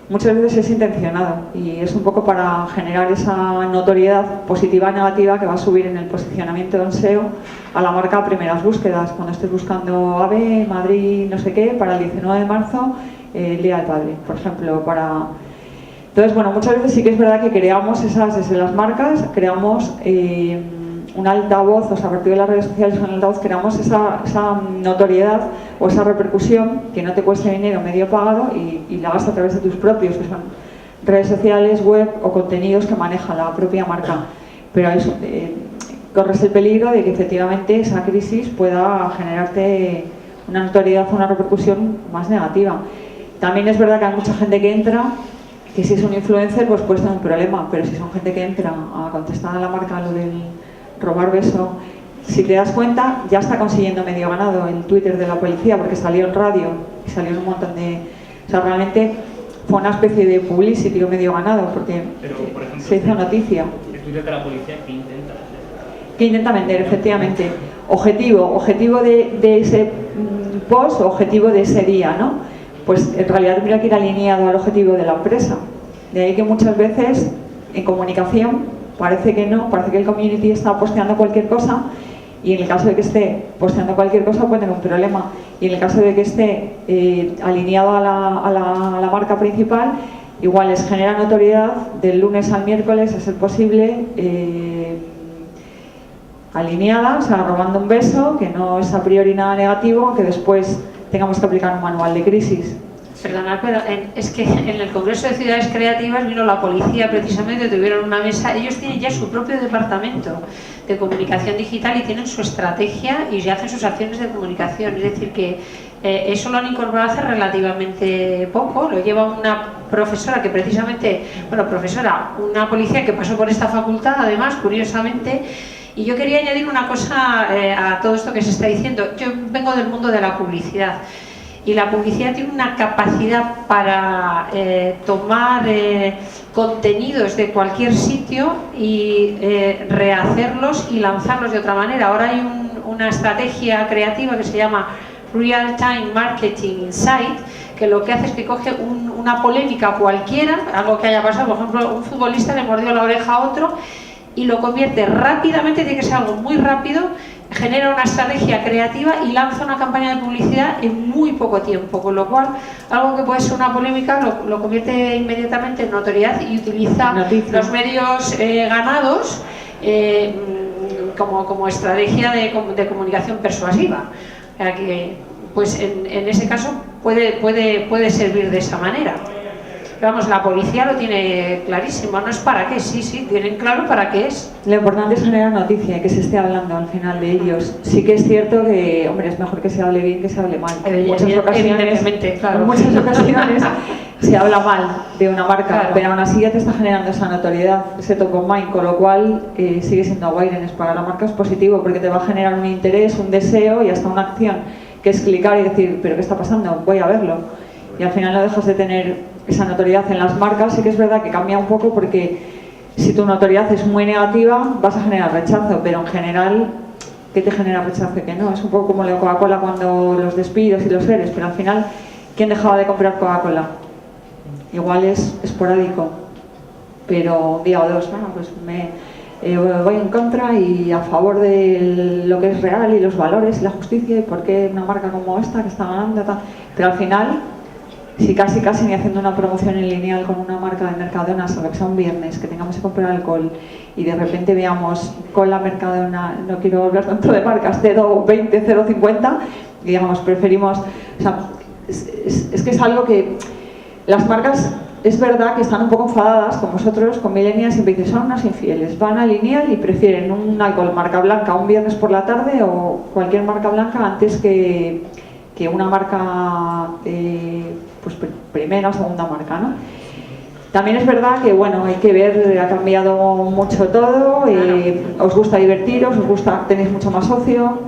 Muchas veces es intencionado y es un poco para generar esa notoriedad positiva y negativa que va a subir en el posicionamiento de SEO a la marca a primeras búsquedas. Cuando estés buscando AVE, Madrid, no sé qué, para el 19 de marzo, el Día del Padre, por ejemplo, Entonces, bueno, muchas veces sí que es verdad que creamos desde las marcas, creamos un altavoz, o sea, a partir de las redes sociales un altavoz, creamos esa notoriedad o esa repercusión que no te cueste dinero medio pagado y la hagas a través de tus propios, que son redes sociales, web o contenidos que maneja la propia marca. Pero eso, corres el peligro de que efectivamente esa crisis pueda generarte una notoriedad o una repercusión más negativa. También es verdad que hay mucha gente que entra, que si es un influencer pues puede ser un problema, pero si son gente que entra a contestar a la marca lo del robar beso, si te das cuenta ya está consiguiendo medio ganado el Twitter de la policía, porque salió en radio y salió en un montón de... O sea, realmente fue una especie de publicity o medio ganado, porque pero, por ejemplo, se hizo noticia. El Twitter de la policía, ¿qué intenta hacer? ¿Qué intenta vender? Efectivamente. Objetivo de ese post, objetivo de ese día, ¿no? Pues en realidad tendría que ir alineado al objetivo de la empresa. De ahí que muchas veces en comunicación parece que no, parece que el community está posteando cualquier cosa y en el caso de que esté posteando cualquier cosa puede tener un problema. Y en el caso de que esté alineado a la marca principal, igual les genera notoriedad del lunes al miércoles, a ser posible, alineada, o sea, robando un beso, que no es a priori nada negativo, aunque después tengamos que aplicar un manual de crisis. Perdonad, pero es que en el Congreso de Ciudades Creativas vino la policía precisamente, tuvieron una mesa, ellos tienen ya su propio departamento de comunicación digital y tienen su estrategia y ya hacen sus acciones de comunicación, es decir que eso lo han incorporado hace relativamente poco, lo lleva una profesora que precisamente, bueno, una policía que pasó por esta facultad, además, curiosamente. Y yo quería añadir una cosa a todo esto que se está diciendo. Yo vengo del mundo de la publicidad y la publicidad tiene una capacidad para tomar contenidos de cualquier sitio y rehacerlos y lanzarlos de otra manera. Ahora hay una estrategia creativa que se llama Real Time Marketing Insight, que lo que hace es que coge una polémica cualquiera, algo que haya pasado, por ejemplo, un futbolista le mordió la oreja a otro, y lo convierte rápidamente, tiene que ser algo muy rápido, genera una estrategia creativa y lanza una campaña de publicidad en muy poco tiempo, con lo cual algo que puede ser una polémica lo convierte inmediatamente en notoriedad y utiliza los medios ganados como estrategia de comunicación persuasiva. O sea que, pues en ese caso puede servir de esa manera. Vamos, la policía lo tiene clarísimo, no es para qué, sí, tienen claro para qué es. Lo importante es generar noticia y que se esté hablando al final de ellos. Sí que es cierto que, hombre, es mejor que se hable bien que se hable mal. En muchas ocasiones se habla mal de una marca, claro, pero aún así ya te está generando esa notoriedad, ese top of mind, con lo cual sigue siendo awareness para la marca, es positivo porque te va a generar un interés, un deseo y hasta una acción, que es clicar y decir, ¿pero qué está pasando? Voy a verlo. Y al final no dejas de tener esa notoriedad en las marcas. Sí que es verdad que cambia un poco porque si tu notoriedad es muy negativa vas a generar rechazo, pero en general, ¿qué te genera rechazo? Que no, es un poco como la Coca-Cola cuando los despidos y los seres, pero al final, ¿quién dejaba de comprar Coca-Cola? Igual es esporádico, pero un día o dos, bueno, pues voy en contra y a favor de lo que es real y los valores y la justicia y por qué una marca como esta que está ganando, tal. Pero al final, si casi ni haciendo una promoción en lineal con una marca de Mercadona, salvo que sea un viernes, que tengamos que comprar alcohol y de repente veamos con la Mercadona, no quiero hablar tanto de marcas, 0,20, 0,50, y digamos, preferimos, o sea, es que es algo que las marcas, es verdad que están un poco enfadadas con vosotros, con millennials, siempre dicen, son unos infieles, van a lineal y prefieren un alcohol marca blanca un viernes por la tarde o cualquier marca blanca antes que una marca pues primera o segunda marca, ¿no? También es verdad que, bueno, hay que ver, ha cambiado mucho todo, os gusta divertiros, tenéis mucho más ocio,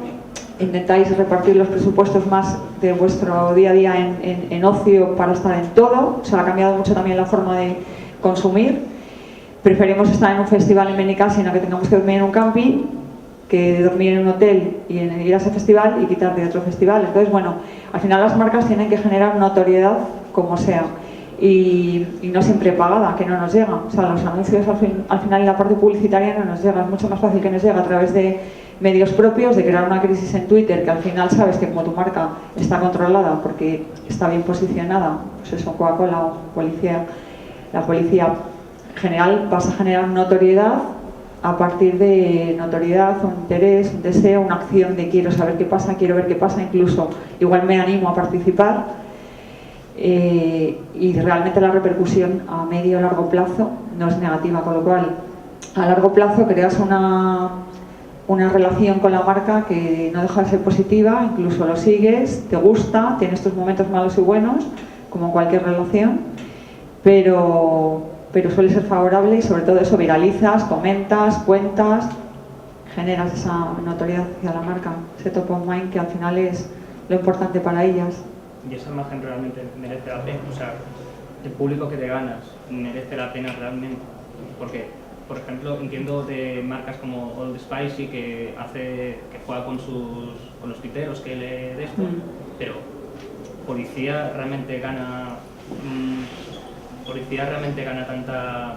intentáis repartir los presupuestos más de vuestro día a día en ocio para estar en todo, o sea, ha cambiado mucho también la forma de consumir. Preferimos estar en un festival en Benicàssim sino que tengamos que dormir en un camping, que dormir en un hotel y ir a ese festival y quitar de otro festival. Entonces, bueno, al final las marcas tienen que generar notoriedad como sea y no siempre pagada, que no nos llega. O sea, los anuncios al final en la parte publicitaria no nos llega. Es mucho más fácil que nos llegue a través de medios propios, de crear una crisis en Twitter, que al final sabes que como tu marca está controlada porque está bien posicionada, pues eso, Coca-Cola o policía, la policía en general, vas a generar notoriedad a partir de notoriedad, un interés, un deseo, una acción de quiero saber qué pasa, quiero ver qué pasa, incluso igual me animo a participar. Y realmente la repercusión a medio o largo plazo no es negativa, con lo cual a largo plazo creas una relación con la marca que no deja de ser positiva, incluso lo sigues, te gusta, tienes tus momentos malos y buenos, como en cualquier relación, pero suele ser favorable y sobre todo eso, viralizas, comentas, cuentas, generas esa notoriedad hacia la marca, ese top of mind que al final es lo importante para ellas. Y esa imagen realmente merece la pena, o sea, el público que te ganas merece la pena realmente, porque, por ejemplo, entiendo de marcas como Old Spicy que juega con los tuiteros que lee de esto, pero Policía realmente gana tanta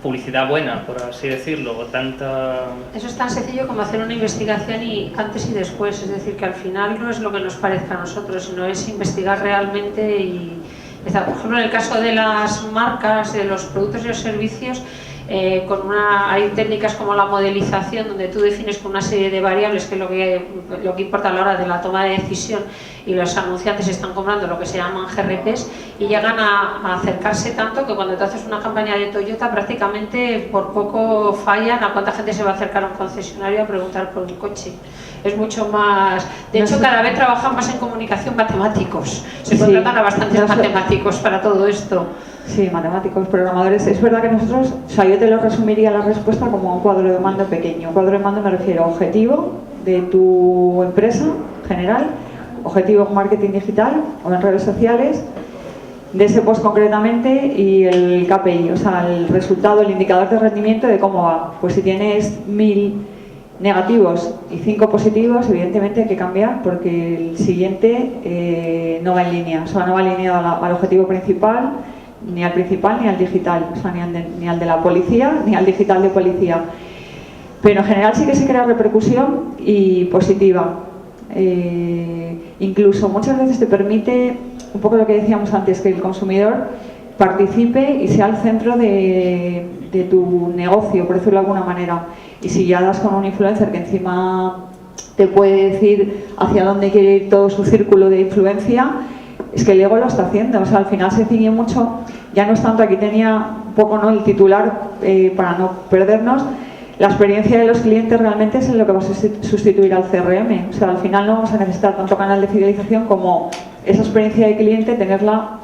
publicidad buena, por así decirlo, o tanta... Eso es tan sencillo como hacer una investigación y antes y después, es decir, que al final no es lo que nos parezca a nosotros, sino es investigar realmente y... Por ejemplo, en el caso de las marcas, de los productos y los servicios, hay técnicas como la modelización, donde tú defines con una serie de variables, que es lo que importa a la hora de la toma de decisión, y los anunciantes están comprando lo que se llaman GRPs y llegan a acercarse tanto que cuando tú haces una campaña de Toyota prácticamente por poco fallan a cuánta gente se va a acercar a un concesionario a preguntar por un coche. Es mucho más... De hecho, cada vez trabajan más en comunicación matemáticos. Se contratan a bastantes matemáticos para todo esto. Sí, matemáticos, programadores. Es verdad que nosotros, o sea, yo te lo resumiría la respuesta como un cuadro de mando pequeño. Cuadro de mando me refiero a objetivo de tu empresa general, objetivo en marketing digital o en redes sociales, de ese post concretamente, y el KPI, o sea, el resultado, el indicador de rendimiento de cómo va. Pues si tienes 1000 negativos y 5 positivos, evidentemente hay que cambiar porque el siguiente no va en línea, o sea, no va alineado al objetivo principal, ni al principal ni al digital, o sea, ni al de la policía ni al digital de policía. Pero en general sí que se crea repercusión y positiva. Incluso muchas veces te permite, un poco lo que decíamos antes, que el consumidor participe y sea el centro de tu negocio, por decirlo de alguna manera. Y si ya das con un influencer que encima te puede decir hacia dónde quiere ir todo su círculo de influencia, es que el ego lo está haciendo. O sea, al final se ciñe mucho, ya no es tanto, aquí tenía un poco, ¿no?, el titular, para no perdernos, la experiencia de los clientes realmente es en lo que va a sustituir al CRM. O sea, al final no vamos a necesitar tanto canal de fidelización como esa experiencia de cliente, tenerla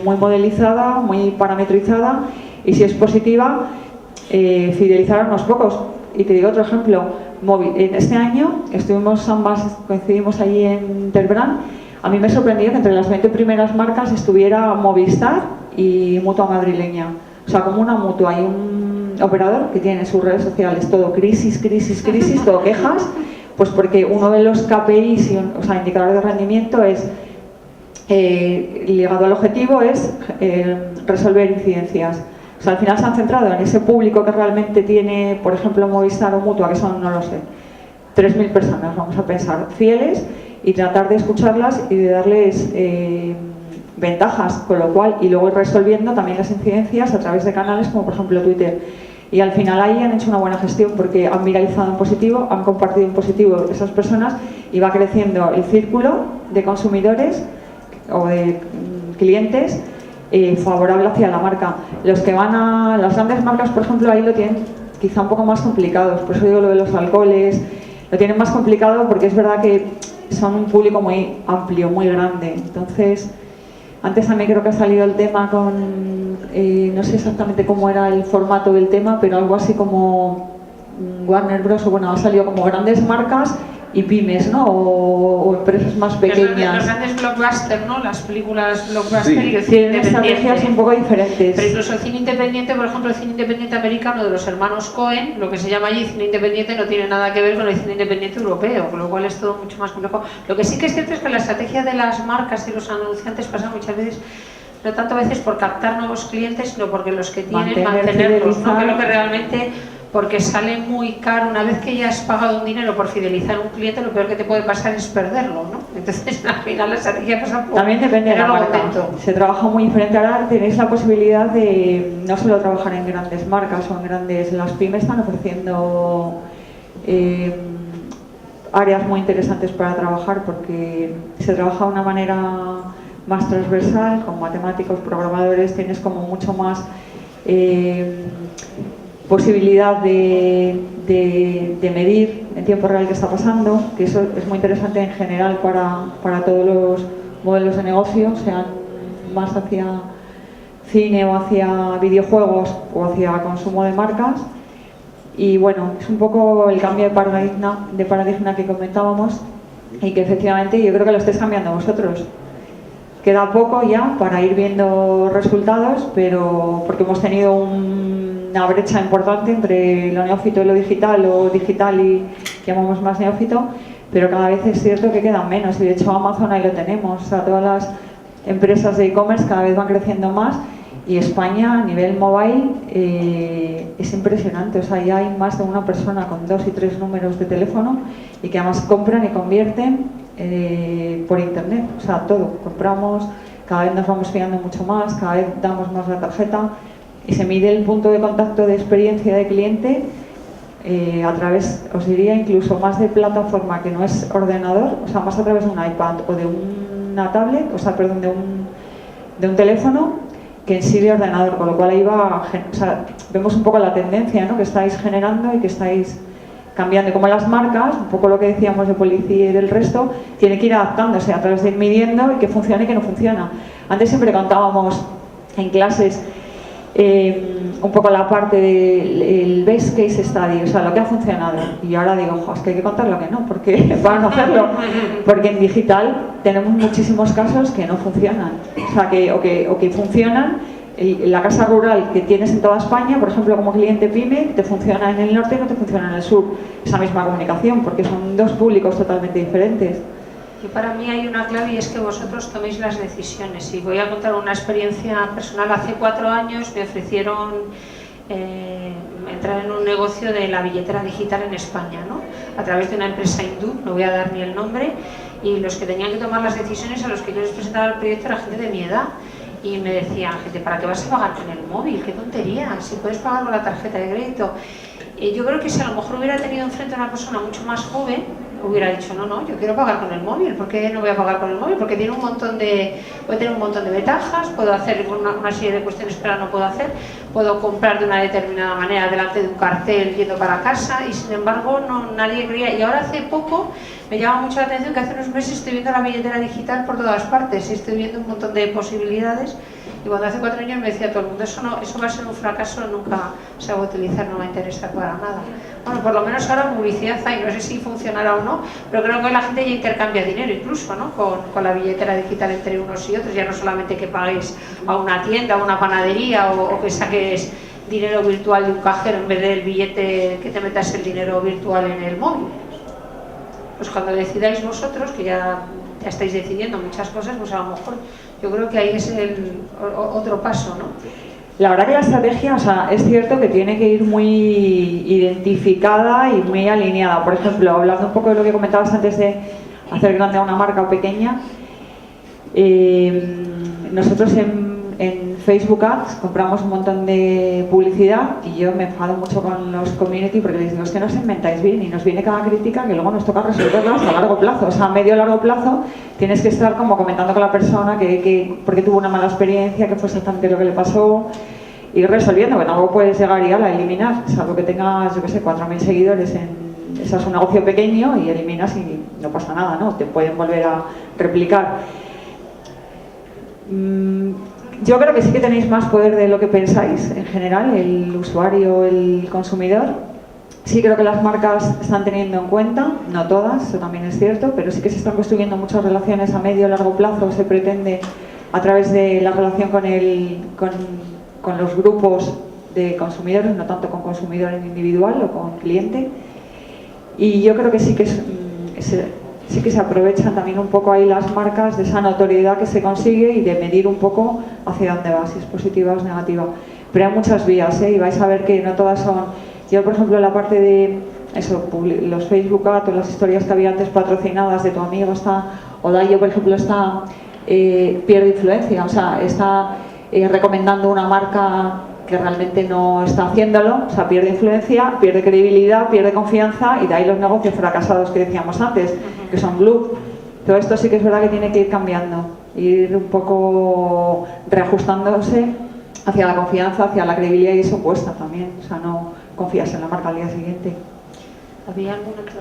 muy modelizada, muy parametrizada, y si es positiva, fidelizar a unos pocos. Y te digo otro ejemplo, móvil. En este año estuvimos ambas, coincidimos allí en Interbrand. A mí me sorprendió que entre las 20 primeras marcas estuviera Movistar y Mutua Madrileña. O sea, como una mutua, hay un operador que tiene en sus redes sociales todo crisis, todo quejas, pues porque uno de los KPIs, o sea, indicadores de rendimiento, es ligado al objetivo, es resolver incidencias. O sea, al final se han centrado en ese público que realmente tiene, por ejemplo, Movistar o Mutua, que son, no lo sé, 3.000 personas, vamos a pensar, fieles, y tratar de escucharlas y de darles ventajas, con lo cual, y luego ir resolviendo también las incidencias a través de canales como por ejemplo Twitter. Y al final ahí han hecho una buena gestión porque han viralizado en positivo, han compartido en positivo esas personas y va creciendo el círculo de consumidores o de clientes favorable hacia la marca. Los que van a las grandes marcas, por ejemplo, ahí lo tienen quizá un poco más complicado, por eso digo lo de los alcoholes, lo tienen más complicado porque es verdad que son un público muy amplio, muy grande. Entonces, antes también creo que ha salido el tema con, no sé exactamente cómo era el formato del tema, pero algo así como Warner Bros. O bueno, ha salido como grandes marcas y pymes, ¿no? O empresas más pequeñas. Los grandes blockbusters, ¿no? Las películas blockbuster, Sí. y el cine Tienen estrategias un poco diferentes. Pero incluso el cine independiente, por ejemplo, el cine independiente americano de los hermanos Coen, lo que se llama allí cine independiente, no tiene nada que ver con el cine independiente europeo, con lo cual es todo mucho más complejo. Lo que sí que es cierto es que la estrategia de las marcas y los anunciantes pasa muchas veces, no tanto a veces por captar nuevos clientes, sino porque los que tienen, mantenerlos, ¿no? Que es lo que realmente porque sale muy caro. Una vez que ya has pagado un dinero por fidelizar a un cliente, lo peor que te puede pasar es perderlo, ¿no? Entonces, al final la estrategia pasa por... También depende de la marca. Se trabaja muy diferente. Ahora tenéis la posibilidad de no solo trabajar en grandes marcas o en grandes... Las pymes están ofreciendo áreas muy interesantes para trabajar, porque se trabaja de una manera más transversal, con matemáticos, programadores, tienes como mucho más posibilidad de medir en tiempo real qué está pasando, que eso es muy interesante en general para todos los modelos de negocio, sean más hacia cine o hacia videojuegos o hacia consumo de marcas. Y bueno, es un poco el cambio de paradigma que comentábamos, y que efectivamente yo creo que lo estáis cambiando vosotros. Queda poco ya para ir viendo resultados, pero porque hemos tenido una brecha importante entre lo neófito y lo digital, o digital y llamamos más neófito, pero cada vez es cierto que quedan menos, y de hecho Amazon ahí lo tenemos. O sea, todas las empresas de e-commerce cada vez van creciendo más, y España a nivel mobile es impresionante. O sea, ya hay más de una persona con 2 y 3 números de teléfono, y que además compran y convierten por internet. O sea, todo, compramos, cada vez nos vamos fiando mucho más, cada vez damos más la tarjeta, y se mide el punto de contacto de experiencia de cliente a través, os diría, incluso más de plataforma que no es ordenador, o sea, más a través de un iPad o de una tablet, o sea, perdón, de un teléfono, que en sí de ordenador, con lo cual ahí va, o sea, vemos un poco la tendencia, ¿no?, que estáis generando y que estáis cambiando, como las marcas, un poco lo que decíamos de policía y del resto, tiene que ir adaptándose a través de ir midiendo y que funcione y que no funciona. Antes siempre contábamos en clases un poco la parte del best case study, o sea, lo que ha funcionado, y ahora digo, es que hay que contar lo que no, porque para no hacerlo, porque en digital tenemos muchísimos casos que no funcionan, o sea, que funcionan. La casa rural que tienes en toda España, por ejemplo, como cliente pyme, te funciona en el norte y no te funciona en el sur, esa misma comunicación, porque son dos públicos totalmente diferentes. Y para mí hay una clave, y es que vosotros toméis las decisiones. Y voy a contar una experiencia personal. Hace 4 años me ofrecieron entrar en un negocio de la billetera digital en España, ¿no?, a través de una empresa hindú, no voy a dar ni el nombre, y los que tenían que tomar las decisiones, a los que yo les presentaba el proyecto, era gente de mi edad. Y me decían, gente, ¿para qué vas a pagar con el móvil? ¡Qué tontería! Si puedes pagar con la tarjeta de crédito. Yo creo que si a lo mejor hubiera tenido enfrente a una persona mucho más joven, hubiera dicho, no, yo quiero pagar con el móvil. ¿Por qué no voy a pagar con el móvil? Porque tiene puede tener un montón de ventajas, puedo hacer una serie de cuestiones que ahora no puedo hacer, puedo comprar de una determinada manera delante de un cartel yendo para casa, y sin embargo nadie creía. Y ahora hace poco me llama mucho la atención que hace unos meses estoy viendo la billetera digital por todas partes, y estoy viendo un montón de posibilidades. Y cuando hace 4 años me decía todo el mundo, eso va a ser un fracaso, nunca se va a utilizar, no va a interesar para nada. Bueno, por lo menos ahora publicidad hay, no sé si funcionará o no, pero creo que la gente ya intercambia dinero incluso, ¿no?, con la billetera digital entre unos y otros, ya no solamente que paguéis a una tienda, a una panadería, o que saques dinero virtual de un cajero en vez del billete, que te metas el dinero virtual en el móvil. Pues cuando decidáis vosotros, que ya estáis decidiendo muchas cosas, pues a lo mejor yo creo que ahí es el otro paso, ¿no? La verdad que la estrategia, o sea, es cierto que tiene que ir muy identificada y muy alineada. Por ejemplo, hablando un poco de lo que comentabas antes de hacer grande a una marca o pequeña, nosotros en Facebook Ads compramos un montón de publicidad, y yo me enfado mucho con los community porque les digo, es que no os inventáis bien y nos viene cada crítica que luego nos toca resolverlas a largo plazo. O sea, a medio o largo plazo tienes que estar como comentando con la persona porque tuvo una mala experiencia, que fue exactamente lo que le pasó, y resolviendo, que tampoco puedes llegar y a eliminar, salvo que tengas, yo qué sé, 4.000 seguidores eso es un negocio pequeño, y eliminas y no pasa nada, ¿no? Te pueden volver a replicar. Yo creo que sí que tenéis más poder de lo que pensáis en general, el usuario, el consumidor. Sí creo que las marcas están teniendo en cuenta, no todas, eso también es cierto, pero sí que se están construyendo muchas relaciones a medio y largo plazo, se pretende, a través de la relación con los grupos de consumidores, no tanto con consumidor individual o con cliente. Y yo creo que sí que se aprovechan también un poco ahí las marcas de esa notoriedad que se consigue y de medir un poco hacia dónde va, si es positiva o es negativa. Pero hay muchas vías, y vais a ver que no todas son Yo, por ejemplo, la parte de eso, los Facebook Ads, todas las historias que había antes patrocinadas de tu amigo, o Dayo, por ejemplo, pierde influencia, o sea, está recomendando una marca que realmente no está haciéndolo, o sea, pierde influencia, pierde credibilidad, pierde confianza, y de ahí los negocios fracasados que decíamos antes, que son Blue. Todo esto sí que es verdad que tiene que ir cambiando, ir un poco reajustándose hacia la confianza, hacia la credibilidad, y eso cuesta también, o sea, no confías en la marca al día siguiente. ¿Había algún otro?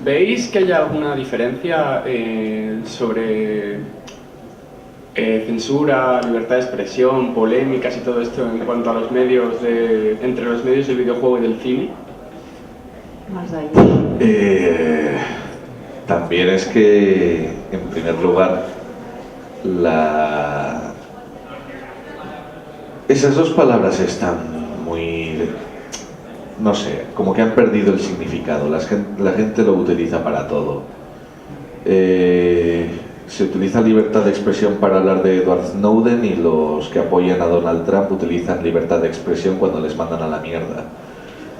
¿Veis que hay alguna diferencia sobre censura, libertad de expresión, polémicas y todo esto en cuanto a los medios entre los medios del videojuego y del cine? Más de ahí. También es que, en primer lugar, esas dos palabras están muy, no sé, como que han perdido el significado. La gente lo utiliza para todo. Se utiliza libertad de expresión para hablar de Edward Snowden, y los que apoyan a Donald Trump utilizan libertad de expresión cuando les mandan a la mierda.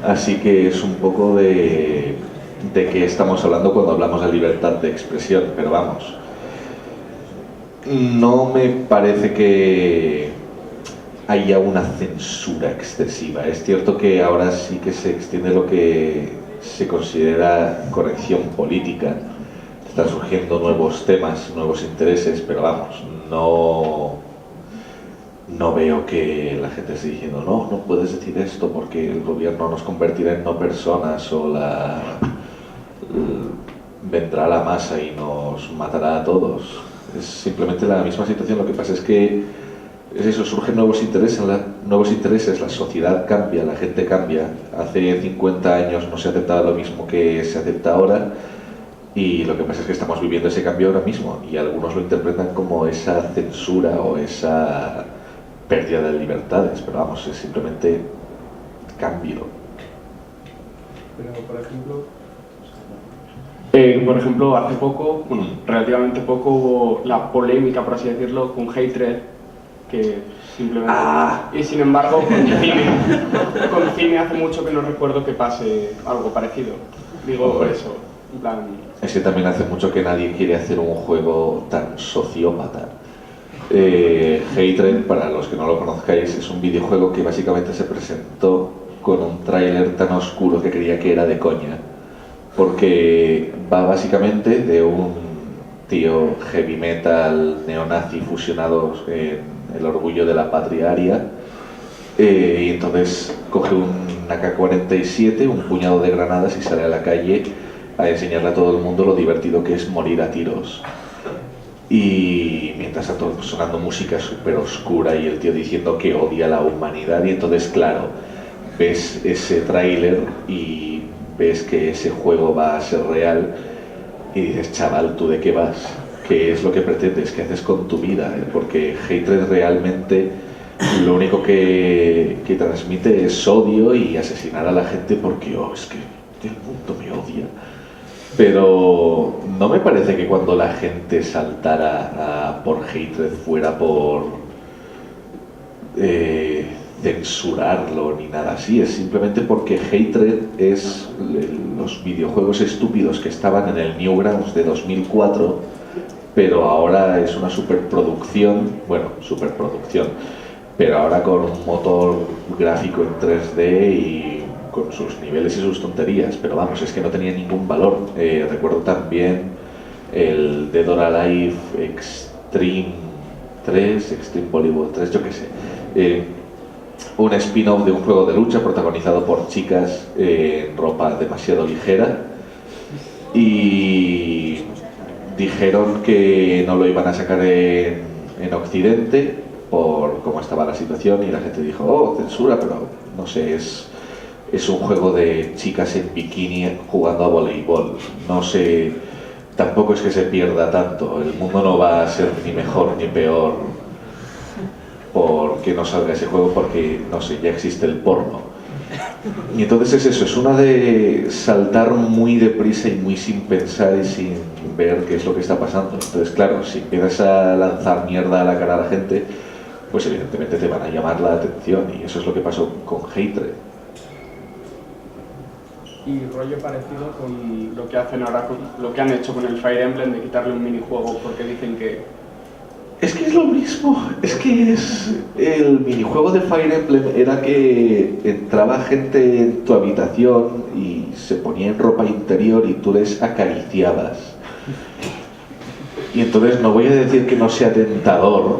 Así que es un poco de qué estamos hablando cuando hablamos de libertad de expresión, pero vamos, no me parece que haya una censura excesiva. Es cierto que ahora sí que se extiende lo que se considera corrección política. Están surgiendo nuevos temas, nuevos intereses, pero vamos, no veo que la gente esté diciendo no puedes decir esto porque el gobierno nos convertirá en no personas, o vendrá la masa y nos matará a todos. Es simplemente la misma situación. Lo que pasa es que surgen nuevos intereses, la sociedad cambia, la gente cambia. Hace 50 años no se aceptaba lo mismo que se acepta ahora, y lo que pasa es que estamos viviendo ese cambio ahora mismo, y algunos lo interpretan como esa censura o esa pérdida de libertades, pero vamos, es simplemente cambio. Pero, por ejemplo, hace poco, relativamente poco, hubo la polémica, por así decirlo, con Hatred, que simplemente... Y sin embargo, con cine hace mucho que no recuerdo que pase algo parecido. Digo, por eso, en plan... Es que también hace mucho que nadie quiere hacer un juego tan sociópata. Hatred, para los que no lo conozcáis, es un videojuego que básicamente se presentó con un tráiler tan oscuro que creía que era de coña, porque va básicamente de un tío heavy metal neonazi fusionados en el orgullo de la patria aria, y entonces coge un AK-47, un puñado de granadas, y sale a la calle a enseñarle a todo el mundo lo divertido que es morir a tiros. Y mientras está todo sonando música súper oscura y el tío diciendo que odia a la humanidad, y entonces, claro, ves ese tráiler y ves que ese juego va a ser real y dices, chaval, ¿tú de qué vas? ¿Qué es lo que pretendes? ¿Qué haces con tu vida? Porque Hatred realmente lo único que transmite es odio y asesinar a la gente porque, es que el mundo me odia. Pero no me parece que cuando la gente saltara por Hatred fuera por censurarlo ni nada así. Es simplemente porque Hatred es los videojuegos estúpidos que estaban en el Newgrounds de 2004, pero ahora es una superproducción, pero ahora con un motor gráfico en 3D y con sus niveles y sus tonterías, pero vamos, es que no tenía ningún valor. Recuerdo también el Dead or Alive Extreme 3, Extreme Volleyball 3, yo qué sé, un spin-off de un juego de lucha protagonizado por chicas en ropa demasiado ligera, y dijeron que no lo iban a sacar en Occidente por cómo estaba la situación, y la gente dijo, censura, pero no sé, es un juego de chicas en bikini jugando a voleibol. No sé, tampoco es que se pierda tanto. El mundo no va a ser ni mejor ni peor porque no salga ese juego, porque, no sé, ya existe el porno. Y entonces es eso, es una de saltar muy deprisa y muy sin pensar y sin ver qué es lo que está pasando. Entonces, claro, si empiezas a lanzar mierda a la cara a la gente, pues evidentemente te van a llamar la atención, y eso es lo que pasó con Hatred. Y rollo parecido con lo que hacen ahora, con lo que han hecho con el Fire Emblem, de quitarle un minijuego porque dicen que... Es que es lo mismo, es que es... El minijuego de Fire Emblem era que entraba gente en tu habitación y se ponía en ropa interior y tú les acariciabas. Y entonces no voy a decir que no sea tentador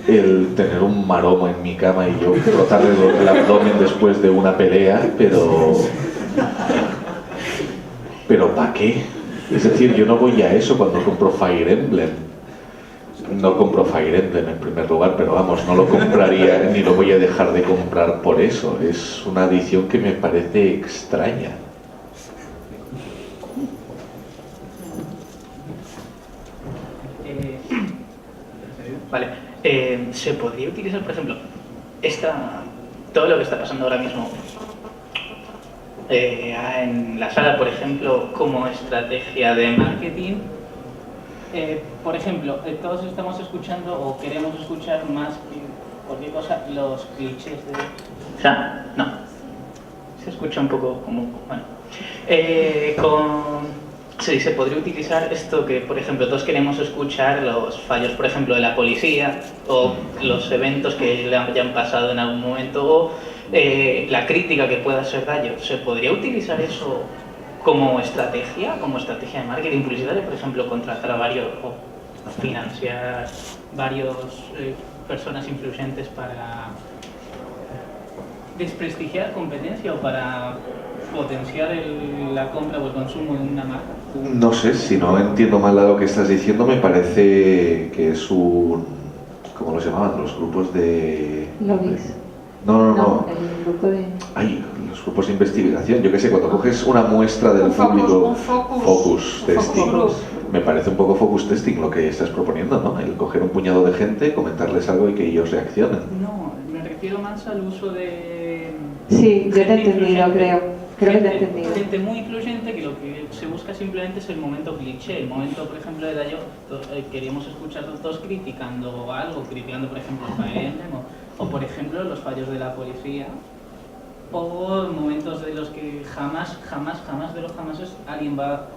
el tener un maromo en mi cama y yo frotarle el abdomen después de una pelea, pero ¿para qué? Es decir, yo no voy a eso cuando compro Fire Emblem. No compro Fire Emblem en primer lugar, pero vamos, no lo compraría ni lo voy a dejar de comprar por eso. Es una adición que me parece extraña. Vale, se podría utilizar, por ejemplo, todo lo que está pasando ahora mismo en la sala, por ejemplo, como estrategia de marketing. Por ejemplo, todos estamos escuchando o queremos escuchar más que cualquier cosa los clichés de... O sea, no. Se escucha un poco como... Bueno. Sí, se podría utilizar esto que, por ejemplo, todos queremos escuchar los fallos, por ejemplo, de la policía o los eventos que le hayan pasado en algún momento o la crítica que pueda ser daño. ¿Se podría utilizar eso como estrategia de marketing publicitario? Por ejemplo, contratar a varios o financiar varios personas influyentes para desprestigiar competencia o para potenciar la compra o el consumo de una marca. No sé, si no entiendo mal lo que estás diciendo, me parece que es un... ¿Cómo los llamaban? Los grupos de... Lobbies. No. El grupo de... Ay, los grupos de investigación. Yo qué sé, cuando coges una muestra del público... Focus testing. Me parece un poco focus testing lo que estás proponiendo, ¿no? El coger un puñado de gente, comentarles algo y que ellos reaccionen. No, me refiero más al uso de... Sí, yo te he entendido, creo que te he entendido. Gente muy influyente que lo que se busca simplemente es el momento cliché, el momento, por ejemplo, de Dayo, queríamos escuchar todos criticando algo, criticando, por ejemplo, Fire Emblem o, por ejemplo, los fallos de la policía, o momentos de los que jamás de los jamases alguien va,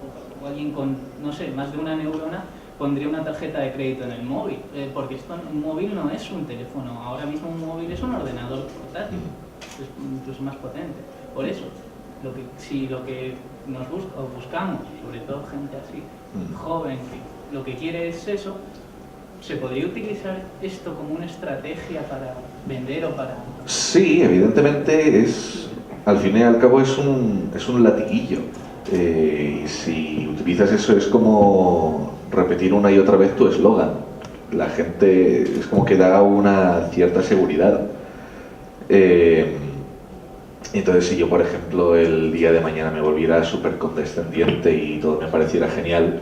o alguien con, no sé, más de una neurona pondría una tarjeta de crédito en el móvil, porque un móvil no es un teléfono, ahora mismo un móvil es un ordenador portátil, es incluso más potente. Por eso, lo que nos buscamos, sobre todo gente así, joven, que lo que quiere es eso, ¿se podría utilizar esto como una estrategia para vender o para...? Sí, evidentemente al fin y al cabo es un latiguillo. Y si utilizas eso es como repetir una y otra vez tu eslogan. La gente es como que da una cierta seguridad. Entonces, si yo, por ejemplo, el día de mañana me volviera súper condescendiente y todo me pareciera genial,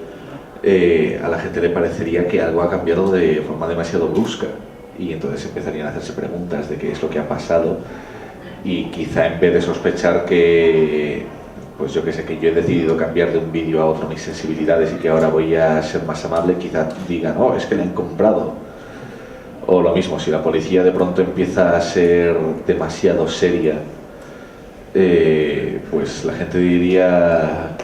a la gente le parecería que algo ha cambiado de forma demasiado brusca y entonces empezarían a hacerse preguntas de qué es lo que ha pasado y quizá en vez de sospechar que, pues yo que sé, que yo he decidido cambiar de un vídeo a otro mis sensibilidades y que ahora voy a ser más amable, quizá digan, oh, es que le han comprado. O lo mismo, si la policía de pronto empieza a ser demasiado seria, pues la gente diría,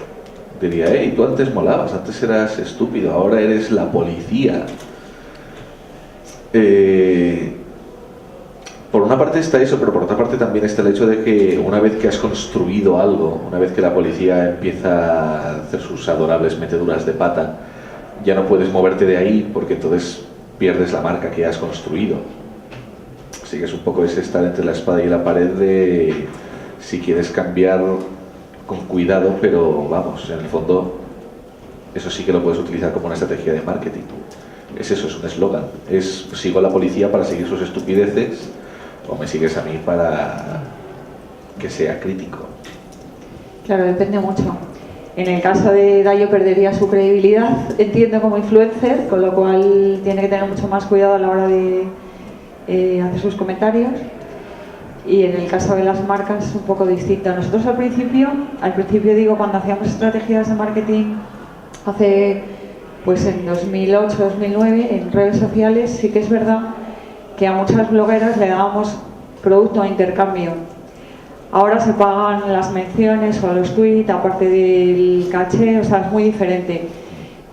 hey, tú antes molabas, antes eras estúpido, ahora eres la policía. Por una parte está eso, pero por otra parte también está el hecho de que una vez que has construido algo, una vez que la policía empieza a hacer sus adorables meteduras de pata, ya no puedes moverte de ahí porque entonces pierdes la marca que has construido. Así que es un poco ese estar entre la espada y la pared de si quieres cambiar con cuidado, pero vamos, en el fondo eso sí que lo puedes utilizar como una estrategia de marketing. Es eso, es un eslogan. Es sigo a la policía para seguir sus estupideces o me sigues a mí para que sea crítico. Claro, depende mucho. En el caso de Dayo perdería su credibilidad, entiendo, como influencer, con lo cual tiene que tener mucho más cuidado a la hora de hacer sus comentarios. Y en el caso de las marcas es un poco distinto. Nosotros al principio digo, cuando hacíamos estrategias de marketing pues en 2008-2009 en redes sociales, sí que es verdad que a muchas blogueras le dábamos producto a intercambio. Ahora se pagan las menciones o los tweets, aparte del caché, o sea, es muy diferente.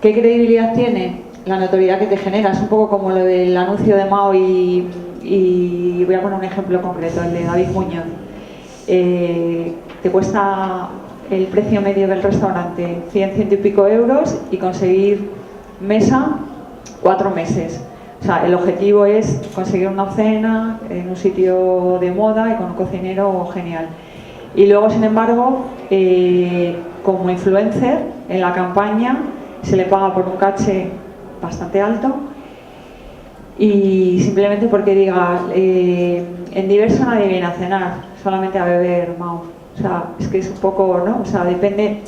¿Qué credibilidad tiene? La notoriedad que te genera. Es un poco como lo del anuncio de Mao y voy a poner un ejemplo concreto, el de David Muñoz. Te cuesta el precio medio del restaurante 100 y pico euros y conseguir mesa 4 meses. O sea, el objetivo es conseguir una cena en un sitio de moda y con un cocinero genial. Y luego, sin embargo, como influencer, en la campaña se le paga por un caché bastante alto y simplemente porque diga en Diverso nadie viene a cenar, solamente a beber Mao. O sea, es que es un poco, ¿no? O sea, depende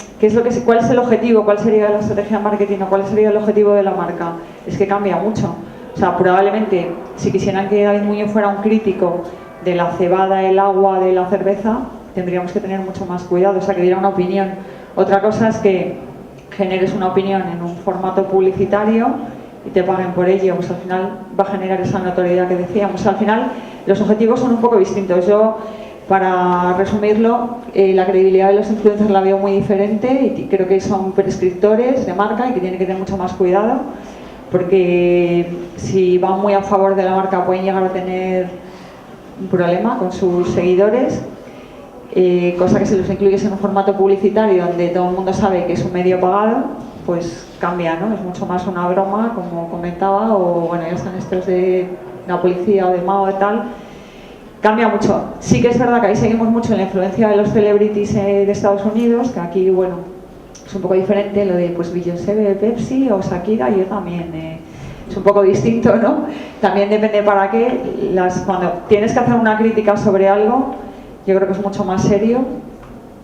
cuál es el objetivo, cuál sería la estrategia de marketing o cuál sería el objetivo de la marca. Es que cambia mucho. O sea, probablemente si quisieran que David Muñoz fuera un crítico de la cebada, el agua, de la cerveza, tendríamos que tener mucho más cuidado, o sea, que diera una opinión. Otra cosa es que generes una opinión en un formato publicitario y te paguen por ello, pues al final va a generar esa notoriedad que decíamos. Al final los objetivos son un poco distintos. Yo, para resumirlo, la credibilidad de los influencers la veo muy diferente y creo que son prescriptores de marca y que tienen que tener mucho más cuidado, porque si van muy a favor de la marca pueden llegar a tener un problema con sus seguidores, cosa que si los incluyes en un formato publicitario donde todo el mundo sabe que es un medio pagado, pues cambia, ¿no? Es mucho más una broma, como comentaba, o bueno, ya están estos de la policía o de Mao y tal. Cambia mucho. Sí que es verdad que ahí seguimos mucho en la influencia de los celebrities de Estados Unidos, que aquí, bueno, es un poco diferente lo de pues Beyoncé de Pepsi o Shakira, yo también. Es un poco distinto, ¿no? También depende para qué. Cuando tienes que hacer una crítica sobre algo, yo creo que es mucho más serio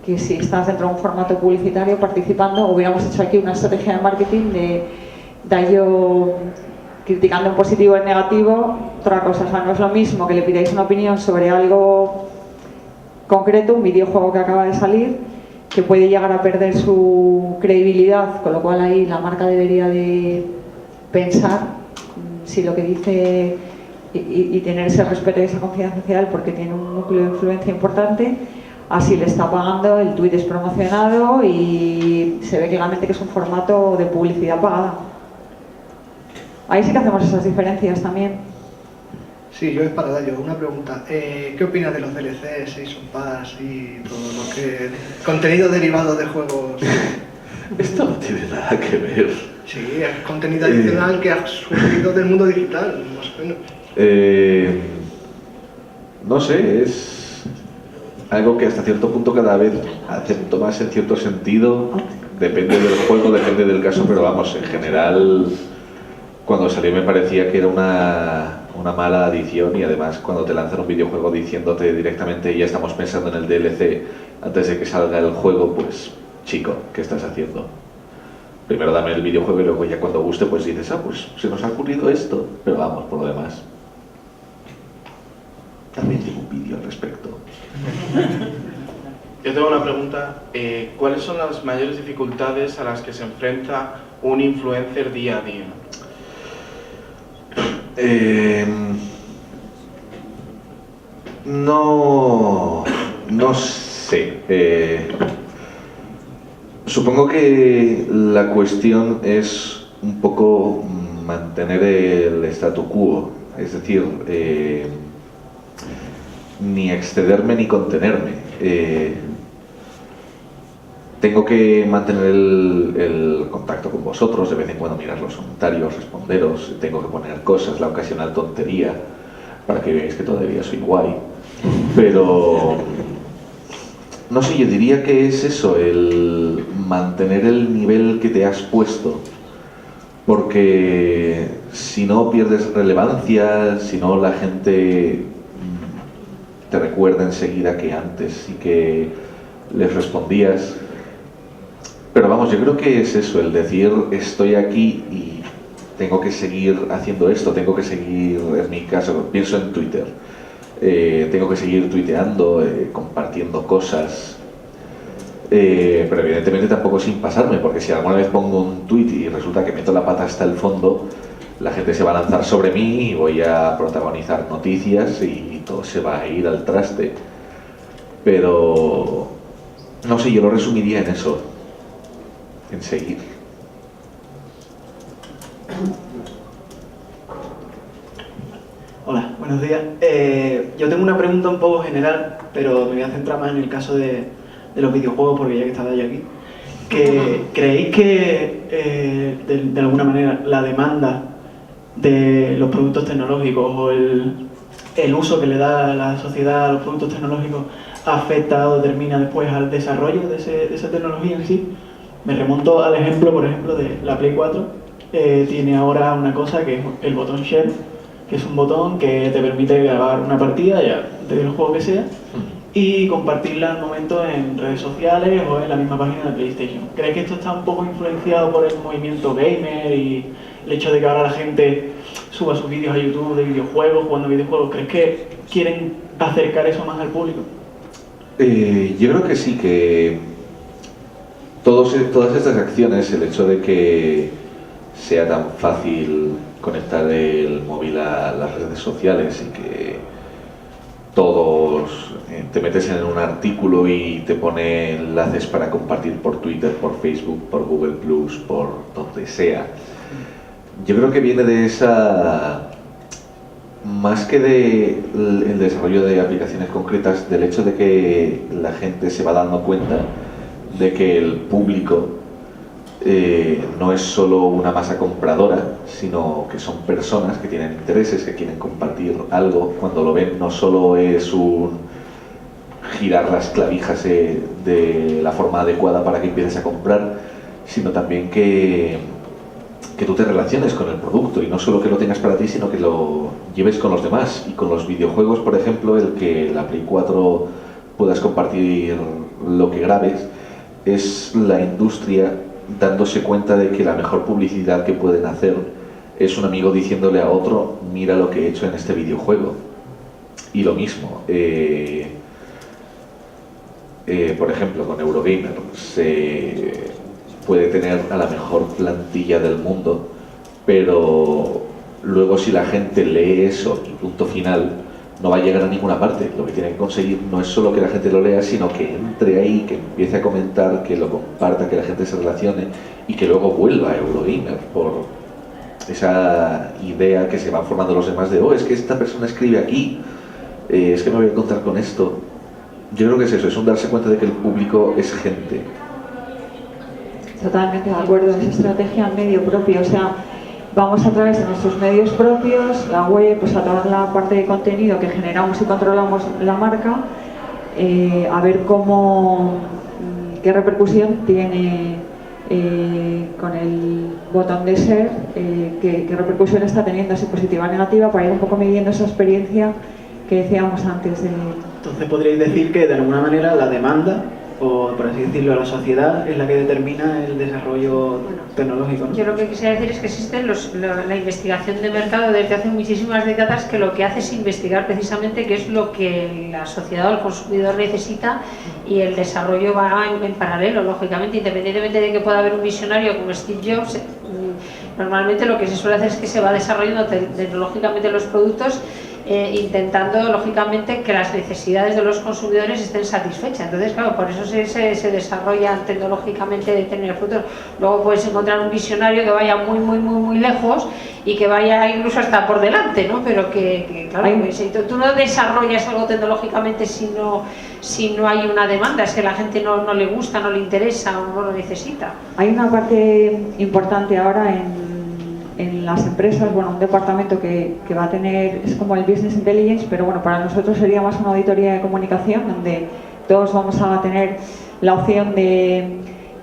que si estás dentro de un formato publicitario participando. Hubiéramos hecho aquí una estrategia de marketing de yo criticando en positivo o en negativo, otra cosa. O sea, no es lo mismo que le pidáis una opinión sobre algo concreto, un videojuego que acaba de salir, que puede llegar a perder su credibilidad, con lo cual ahí la marca debería de pensar si lo que dice y tener ese respeto y esa confidencialidad porque tiene un núcleo de influencia importante, así le está pagando, el tuit es promocionado y se ve claramente que es un formato de publicidad pagada. Ahí sí que hacemos esas diferencias también. Sí, yo es para Dayo, una pregunta. ¿Qué opinas de los DLCs, Season Pass y todo lo que... contenido derivado de juegos? Esto no tiene nada que ver. Sí, es contenido adicional que ha surgido del mundo digital, más o menos. No sé, es algo que hasta cierto punto cada vez acepto más en cierto sentido. Depende del juego, depende del caso, pero vamos, en general, cuando salió me parecía que era una mala adición, y además cuando te lanzan un videojuego diciéndote directamente ya estamos pensando en el DLC antes de que salga el juego, pues chico, ¿qué estás haciendo? Primero dame el videojuego y luego ya cuando guste pues dices, pues se nos ha ocurrido esto, pero vamos, por lo demás. También tengo un vídeo al respecto. Yo tengo una pregunta. ¿Cuáles son las mayores dificultades a las que se enfrenta un influencer día a día? No sé. Supongo que la cuestión es un poco mantener el statu quo, es decir, ni excederme ni contenerme. Tengo que mantener el contacto con vosotros, de vez en cuando mirar los comentarios, responderos, tengo que poner cosas, la ocasional tontería, para que veáis que todavía soy guay. Pero no sé, yo diría que es eso, el mantener el nivel que te has puesto, porque si no pierdes relevancia, si no la gente te recuerda enseguida que antes sí que les respondías. Pero vamos, yo creo que es eso, el decir estoy aquí y tengo que seguir haciendo esto, tengo que seguir, en mi caso, pienso en Twitter, tengo que seguir tuiteando, compartiendo cosas, pero evidentemente tampoco sin pasarme, porque si alguna vez pongo un tweet y resulta que meto la pata hasta el fondo, la gente se va a lanzar sobre mí y voy a protagonizar noticias y todo se va a ir al traste. Pero no sé, yo lo resumiría en eso, en seguir. Hola, buenos días. Yo tengo una pregunta un poco general, pero me voy a centrar más en el caso de los videojuegos, porque ya que estaba yo aquí. ¿Creéis que de alguna manera la demanda de los productos tecnológicos o el uso que le da la sociedad a los productos tecnológicos afecta o determina después al desarrollo de esa tecnología en sí? Me remonto al ejemplo, por ejemplo, de la Play 4. Tiene ahora una cosa que es el botón Share, que es un botón que te permite grabar una partida, ya del juego que sea, y compartirla al momento en redes sociales o en la misma página de PlayStation. ¿Crees que esto está un poco influenciado por el movimiento gamer y el hecho de que ahora la gente suba sus vídeos a YouTube de videojuegos, jugando videojuegos? ¿Crees que quieren acercar eso más al público? Yo creo que sí, que todas estas acciones, el hecho de que sea tan fácil conectar el móvil a las redes sociales y que todos te metes en un artículo y te pone enlaces para compartir por Twitter, por Facebook, por Google Plus, por donde sea. Yo creo que viene de esa, más que de el desarrollo de aplicaciones concretas, del hecho de que la gente se va dando cuenta de que el público no es solo una masa compradora, sino que son personas que tienen intereses, que quieren compartir algo. Cuando lo ven, no solo es un girar las clavijas de la forma adecuada para que empieces a comprar, sino también que tú te relaciones con el producto y no solo que lo tengas para ti, sino que lo lleves con los demás. Y con los videojuegos, por ejemplo, el que la Play 4 puedas compartir lo que grabes, es la industria dándose cuenta de que la mejor publicidad que pueden hacer es un amigo diciéndole a otro: mira lo que he hecho en este videojuego. Y lo mismo, por ejemplo, con Eurogamer se puede tener a la mejor plantilla del mundo, pero luego si la gente lee eso y punto final, no va a llegar a ninguna parte. Lo que tiene que conseguir no es solo que la gente lo lea, sino que entre ahí, que empiece a comentar, que lo comparta, que la gente se relacione y que luego vuelva a Eurogamer por esa idea que se van formando los demás de: oh, es que esta persona escribe aquí, es que me voy a encontrar con esto. Yo creo que es eso, es un darse cuenta de que el público es gente. Totalmente de acuerdo, es estrategia medio propio, o sea, vamos a través de nuestros medios propios, la web, pues a toda la parte de contenido que generamos y controlamos la marca, a ver qué repercusión tiene con el botón de share, qué repercusión está teniendo, si positiva o negativa, para ir un poco midiendo esa experiencia que decíamos antes. Entonces podríais decir que de alguna manera la demanda, o por así decirlo, la sociedad, es la que determina el desarrollo tecnológico, ¿no? Yo lo que quisiera decir es que existe la investigación de mercado desde hace muchísimas décadas, que lo que hace es investigar precisamente qué es lo que la sociedad o el consumidor necesita, y el desarrollo va en paralelo, lógicamente, independientemente de que pueda haber un visionario como Steve Jobs. Normalmente lo que se suele hacer es que se va desarrollando tecnológicamente los productos, intentando lógicamente que las necesidades de los consumidores estén satisfechas. Entonces, claro, por eso se desarrollan tecnológicamente determinados productos. Luego puedes encontrar un visionario que vaya muy lejos y que vaya incluso hasta por delante, ¿no? Pero claro, si tú no desarrollas algo tecnológicamente si no hay una demanda, es que la gente no le gusta, no le interesa o no lo necesita. Hay una parte importante ahora en las empresas, bueno, un departamento que va a tener, es como el Business Intelligence, pero bueno, para nosotros sería más una auditoría de comunicación, donde todos vamos a tener la opción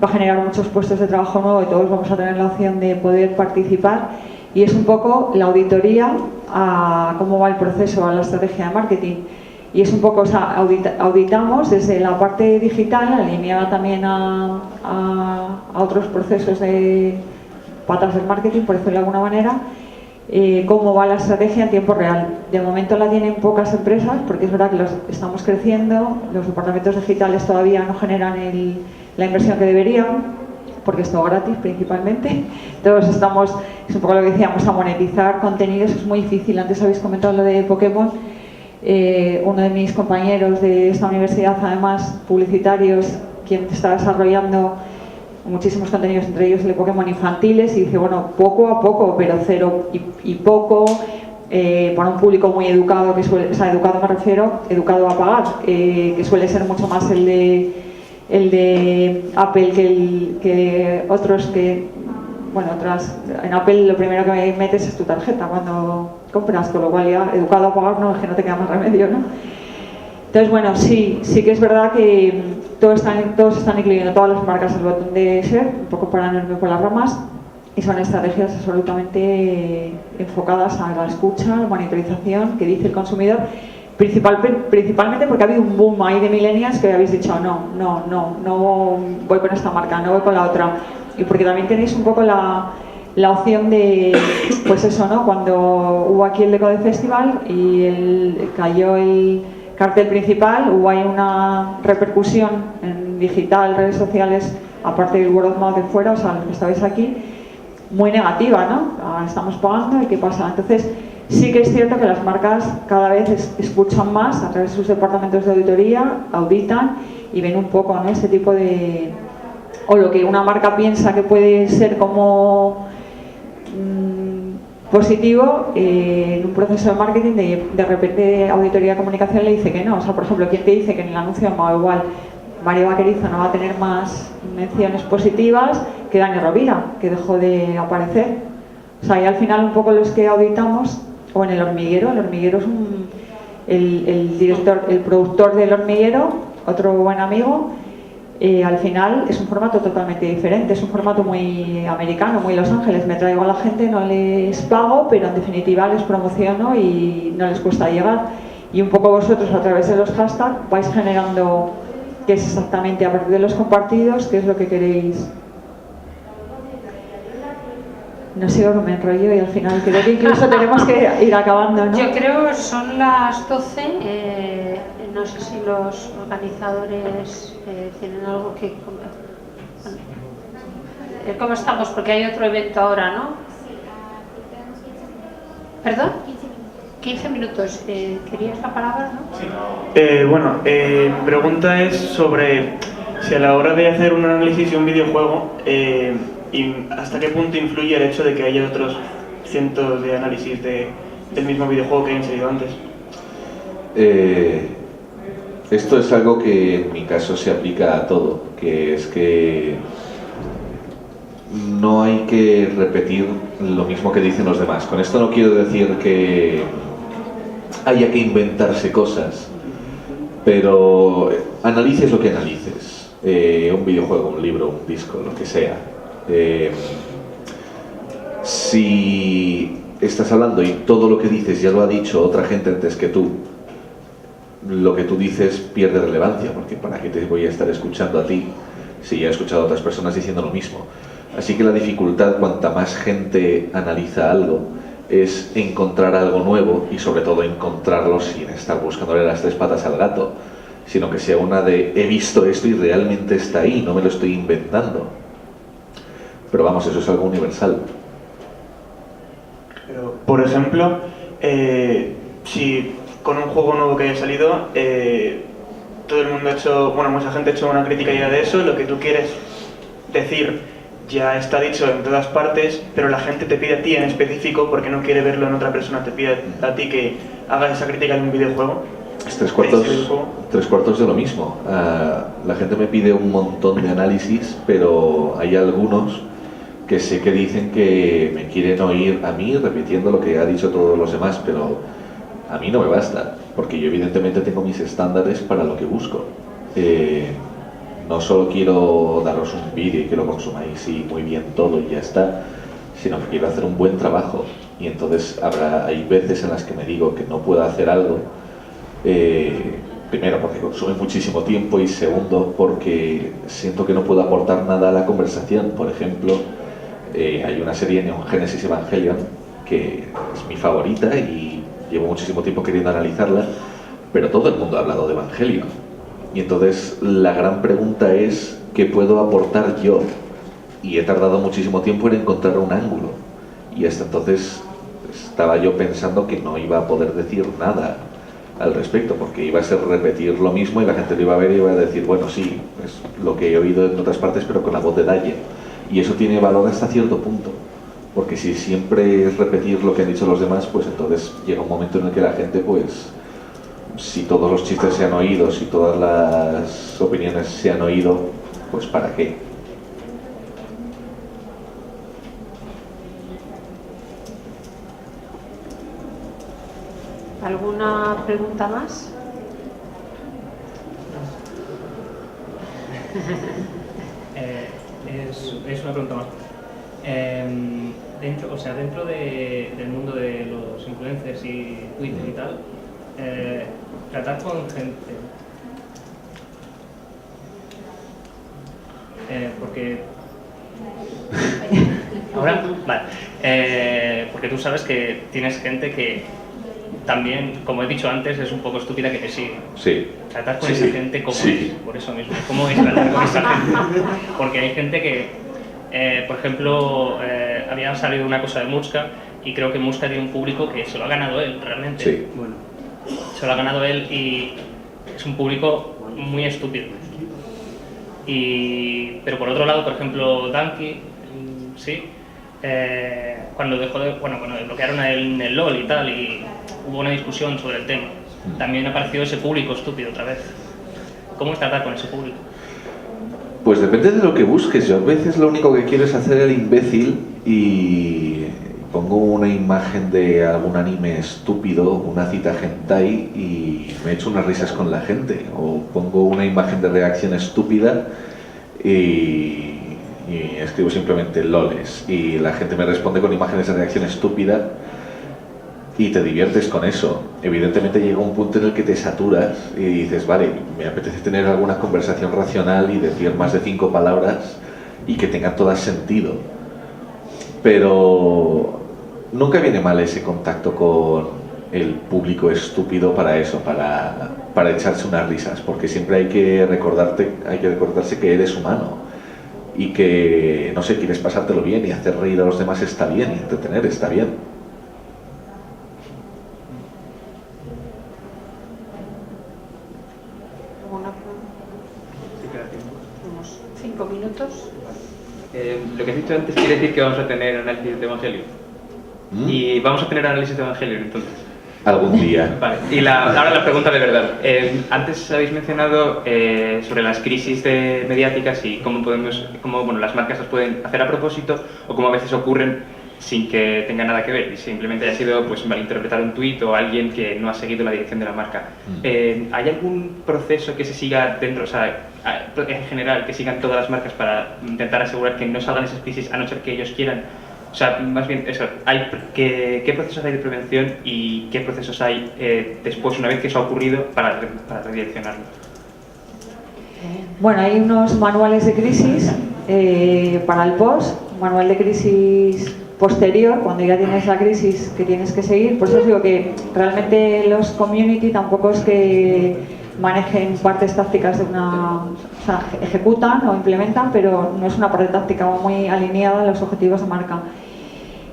va a generar muchos puestos de trabajo nuevos y todos vamos a tener la opción de poder participar, y es un poco la auditoría a cómo va el proceso, a la estrategia de marketing. Y es un poco, o sea, auditamos desde la parte digital, alineada también a otros procesos de patas del marketing, por decirlo de alguna manera, cómo va la estrategia en tiempo real. De momento la tienen pocas empresas, porque es verdad que estamos creciendo, los departamentos digitales todavía no generan la inversión que deberían, porque es todo gratis principalmente. Todos estamos, es un poco lo que decíamos, a monetizar contenidos es muy difícil. Antes habéis comentado lo de Pokémon. Uno de mis compañeros de esta universidad, además publicitarios, quien está desarrollando muchísimos contenidos, entre ellos el de Pokémon infantiles, y dice, bueno, poco a poco, pero cero y poco, para un público muy educado, que suele, o sea, educado me refiero, educado a pagar, que suele ser mucho más el de Apple que otros que, bueno, en Apple lo primero que metes es tu tarjeta cuando compras, con lo cual ya educado a pagar no es que no te queda más remedio, ¿no? Entonces, bueno, sí que es verdad que todos están incluyendo todas las marcas el botón de share, un poco para no irme por las ramas, y son estrategias absolutamente enfocadas a la escucha, a la monitorización que dice el consumidor, principalmente porque ha habido un boom ahí de millennials que habéis dicho no voy con esta marca, no voy con la otra, y porque también tenéis un poco la opción de, pues eso, ¿no? Cuando hubo aquí el Decode Festival y cayó el cartel principal, hubo ahí una repercusión en digital, redes sociales, aparte del word of mouth de fuera, o sea, los que estabais aquí, muy negativa, ¿no? Estamos pagando y qué pasa. Entonces, sí que es cierto que las marcas cada vez escuchan más a través de sus departamentos de auditoría, auditan y ven un poco, ¿no? Este tipo de... o lo que una marca piensa que puede ser como positivo, en un proceso de marketing de repente auditoría de comunicación le dice que no. O sea, por ejemplo, ¿quién te dice que en el anuncio de Mau igual Mario Vaquerizo no va a tener más menciones positivas que Dani Rovira, que dejó de aparecer? O sea, y al final un poco los que auditamos, o en El Hormiguero es el productor del Hormiguero, otro buen amigo. Al final es un formato totalmente diferente, es un formato muy americano, muy Los Ángeles. Me traigo a la gente, no les pago, pero en definitiva les promociono y no les cuesta llegar. Y un poco vosotros a través de los hashtags vais generando qué es exactamente a partir de los compartidos, qué es lo que queréis. No sé, me enrollo y al final creo que incluso tenemos que ir acabando, ¿no? Yo creo que son las 12. No sé si los organizadores tienen algo que... ¿Cómo estamos? Porque hay otro evento ahora, ¿no? ¿Perdón? 15 minutos. ¿Querías la palabra, no? Sí. Bueno, mi pregunta es sobre si a la hora de hacer un análisis de un videojuego, y hasta qué punto influye el hecho de que haya otros cientos de análisis del mismo videojuego que hayan salido antes. Esto es algo que en mi caso se aplica a todo, que es que no hay que repetir lo mismo que dicen los demás. Con esto no quiero decir que haya que inventarse cosas, pero analices lo que analices, un videojuego, un libro, un disco, lo que sea. Si estás hablando y todo lo que dices ya lo ha dicho otra gente antes que tú, lo que tú dices pierde relevancia, porque ¿para qué te voy a estar escuchando a ti si ya he escuchado a otras personas diciendo lo mismo? Así que la dificultad, cuanta más gente analiza algo, es encontrar algo nuevo y sobre todo encontrarlo sin estar buscándole las tres patas al gato, sino que sea una de he visto esto y realmente está ahí, no me lo estoy inventando. Pero vamos, eso es algo universal. Pero, por ejemplo, si con un juego nuevo que haya salido, todo el mundo ha hecho, bueno, mucha gente ha hecho una crítica ya de eso, lo que tú quieres decir ya está dicho en todas partes, pero la gente te pide a ti en específico porque no quiere verlo en otra persona, te pide a ti que hagas esa crítica de un videojuego. Es tres cuartos de lo mismo. La gente me pide un montón de análisis, pero hay algunos que sé que dicen que me quieren oír a mí repitiendo lo que ha dicho todos los demás, pero a mí no me basta, porque yo evidentemente tengo mis estándares para lo que busco. No solo quiero daros un vídeo y que lo consumáis y muy bien todo y ya está, sino que quiero hacer un buen trabajo. Y entonces hay veces en las que me digo que no puedo hacer algo, primero porque consume muchísimo tiempo y segundo porque siento que no puedo aportar nada a la conversación. Por ejemplo, hay una serie Neon Genesis Evangelion que es mi favorita y llevo muchísimo tiempo queriendo analizarla, pero todo el mundo ha hablado de Evangelion. Y entonces la gran pregunta es ¿qué puedo aportar yo y he tardado muchísimo tiempo en encontrar un ángulo, y hasta entonces estaba yo pensando que no iba a poder decir nada al respecto, porque iba a ser repetir lo mismo y la gente lo iba a ver y iba a decir, bueno, sí, es lo que he oído en otras partes pero con la voz de Daye, y eso tiene valor hasta cierto punto, porque si siempre es repetir lo que han dicho los demás, pues entonces llega un momento en el que la gente, pues si todos los chistes se han oído, si todas las opiniones se han oído, pues ¿para qué? ¿Alguna pregunta más? Es una pregunta más. Dentro del mundo de los influencers y Twitter y tal, tratar con gente, porque ahora, vale, porque tú sabes que tienes gente que también, como he dicho antes, es un poco estúpida que te sigue. Sí. Tratar con esa gente, ¿cómo es? Por eso mismo, ¿cómo es tratar con esa gente? Porque hay gente que, por ejemplo, había salido una cosa de Muska, y creo que Muska tiene un público que se lo ha ganado él, realmente. Sí. Bueno, se lo ha ganado él y es un público muy estúpido. Pero por otro lado, por ejemplo, Danky, sí, cuando bloquearon en el LOL y tal, y hubo una discusión sobre el tema, también apareció ese público estúpido otra vez. ¿Cómo es tratar con ese público? Pues depende de lo que busques. Yo a veces lo único que quiero es hacer el imbécil y pongo una imagen de algún anime estúpido, una cita hentai y me echo unas risas con la gente. O pongo una imagen de reacción estúpida y escribo simplemente loles y la gente me responde con imágenes de reacción estúpida y te diviertes con eso. Evidentemente llega un punto en el que te saturas y dices, vale, me apetece tener alguna conversación racional y decir más de 5 palabras y que tengan todas sentido. Pero nunca viene mal ese contacto con el público estúpido para eso, para echarse unas risas, porque siempre hay que recordarse que eres humano y que, no sé, quieres pasártelo bien y hacer reír a los demás está bien y entretener está bien. Unos 5 minutos. Lo que has dicho antes quiere decir que vamos a tener análisis de Evangelion. Y vamos a tener análisis de Evangelion entonces. Algún día. Vale. Y ahora la pregunta de verdad. Antes habéis mencionado sobre las crisis mediáticas y cómo las marcas las pueden hacer a propósito o cómo a veces ocurren sin que tenga nada que ver y simplemente haya sido malinterpretar un tuit o alguien que no ha seguido la dirección de la marca. ¿Hay algún proceso que se siga dentro, o sea, en general, que sigan todas las marcas para intentar asegurar que no salgan esas crisis a no ser que ellos quieran? O sea, más bien eso, ¿qué procesos hay de prevención y qué procesos hay después, una vez que eso ha ocurrido, para redireccionarlo? Bueno, hay unos manuales de crisis para el post, manual de crisis posterior, cuando ya tienes la crisis que tienes que seguir. Por eso os digo que realmente los community tampoco es que manejen partes tácticas de una... O sea, ejecutan o implementan, pero no es una parte táctica muy alineada a los objetivos de marca.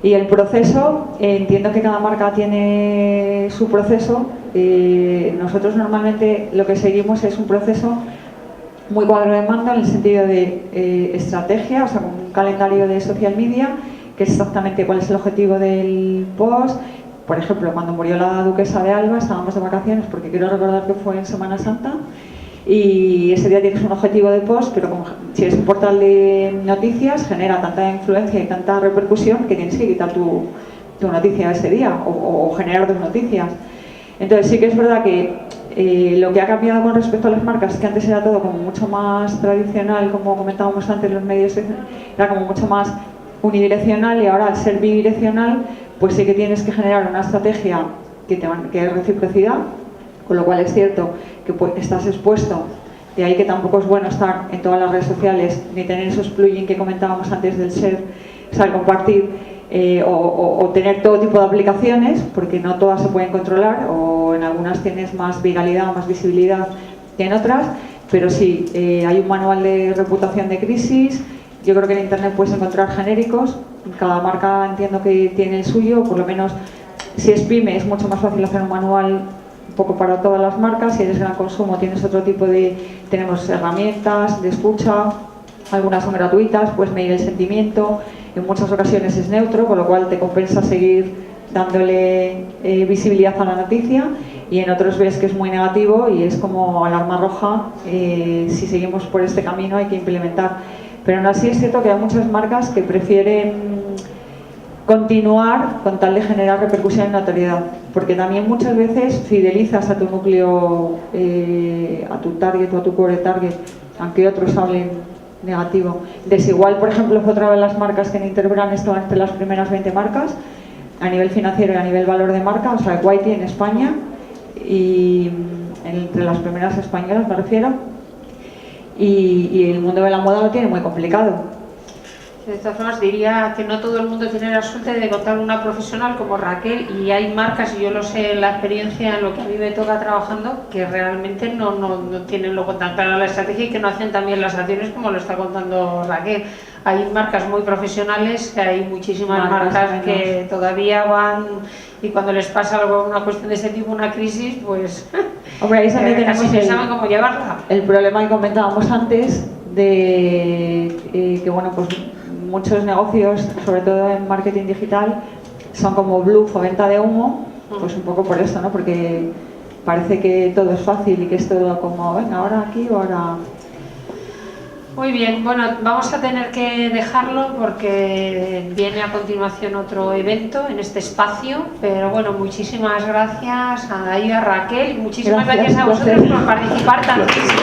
Y el proceso, entiendo que cada marca tiene su proceso. Nosotros normalmente lo que seguimos es un proceso muy cuadro de mando en el sentido de estrategia, o sea, con un calendario de social media, que es exactamente cuál es el objetivo del post. Por ejemplo, cuando murió la duquesa de Alba estábamos de vacaciones, porque quiero recordar que fue en Semana Santa, y ese día tienes un objetivo de post, pero como si es un portal de noticias, genera tanta influencia y tanta repercusión que tienes que quitar tu noticia ese día o generar 2 noticias. Entonces sí que es verdad que lo que ha cambiado con respecto a las marcas es que antes era todo como mucho más tradicional, como comentábamos antes, los medios era como mucho más unidireccional, y ahora al ser bidireccional pues sí que tienes que generar una estrategia que es reciprocidad, con lo cual es cierto que estás expuesto, de ahí que tampoco es bueno estar en todas las redes sociales ni tener esos plugins que comentábamos antes del share, o sea, el compartir o tener todo tipo de aplicaciones, porque no todas se pueden controlar, o en algunas tienes más viralidad o más visibilidad que en otras, pero sí, hay un manual de reputación de crisis, Yo creo que en Internet puedes encontrar genéricos, cada marca entiendo que tiene el suyo, por lo menos si es pyme es mucho más fácil hacer un manual un poco para todas las marcas, si eres gran consumo tienes otro tipo tenemos herramientas de escucha, algunas son gratuitas, puedes medir el sentimiento, en muchas ocasiones es neutro, con lo cual te compensa seguir dándole visibilidad a la noticia, y en otros ves que es muy negativo y es como alarma roja, si seguimos por este camino hay que implementar. Pero aún así es cierto que hay muchas marcas que prefieren continuar con tal de generar repercusión y notoriedad, porque también muchas veces fidelizas a tu núcleo, a tu target o a tu core target, aunque otros hablen negativo. Desigual, por ejemplo, fue otra de las marcas que en Interbrand estaba entre las primeras 20 marcas a nivel financiero y a nivel valor de marca, o sea, Whitey en España, y entre las primeras españolas me refiero, y el mundo de la moda lo tiene muy complicado. De todas formas, diría que no todo el mundo tiene la suerte de contar con una profesional como Raquel, y hay marcas, y yo lo sé en la experiencia, en lo que a mí me toca trabajando, que realmente no tienen lo tan claro la estrategia y que no hacen también las acciones como lo está contando Raquel. Hay marcas muy profesionales, hay muchísimas marcas que todavía van, y cuando les pasa algo, una cuestión de ese tipo, una crisis, pues hombre, ahí también tenemos casi saben cómo llevarla. El problema que comentábamos antes de que bueno, pues muchos negocios, sobre todo en marketing digital, son como bluff o venta de humo, pues un poco por eso, ¿no? Porque parece que todo es fácil y que es todo como, venga, ahora aquí o ahora... Muy bien, bueno, vamos a tener que dejarlo porque viene a continuación otro evento en este espacio, pero bueno, muchísimas gracias a David, a Raquel, y muchísimas gracias a vosotros por participar tantísimo.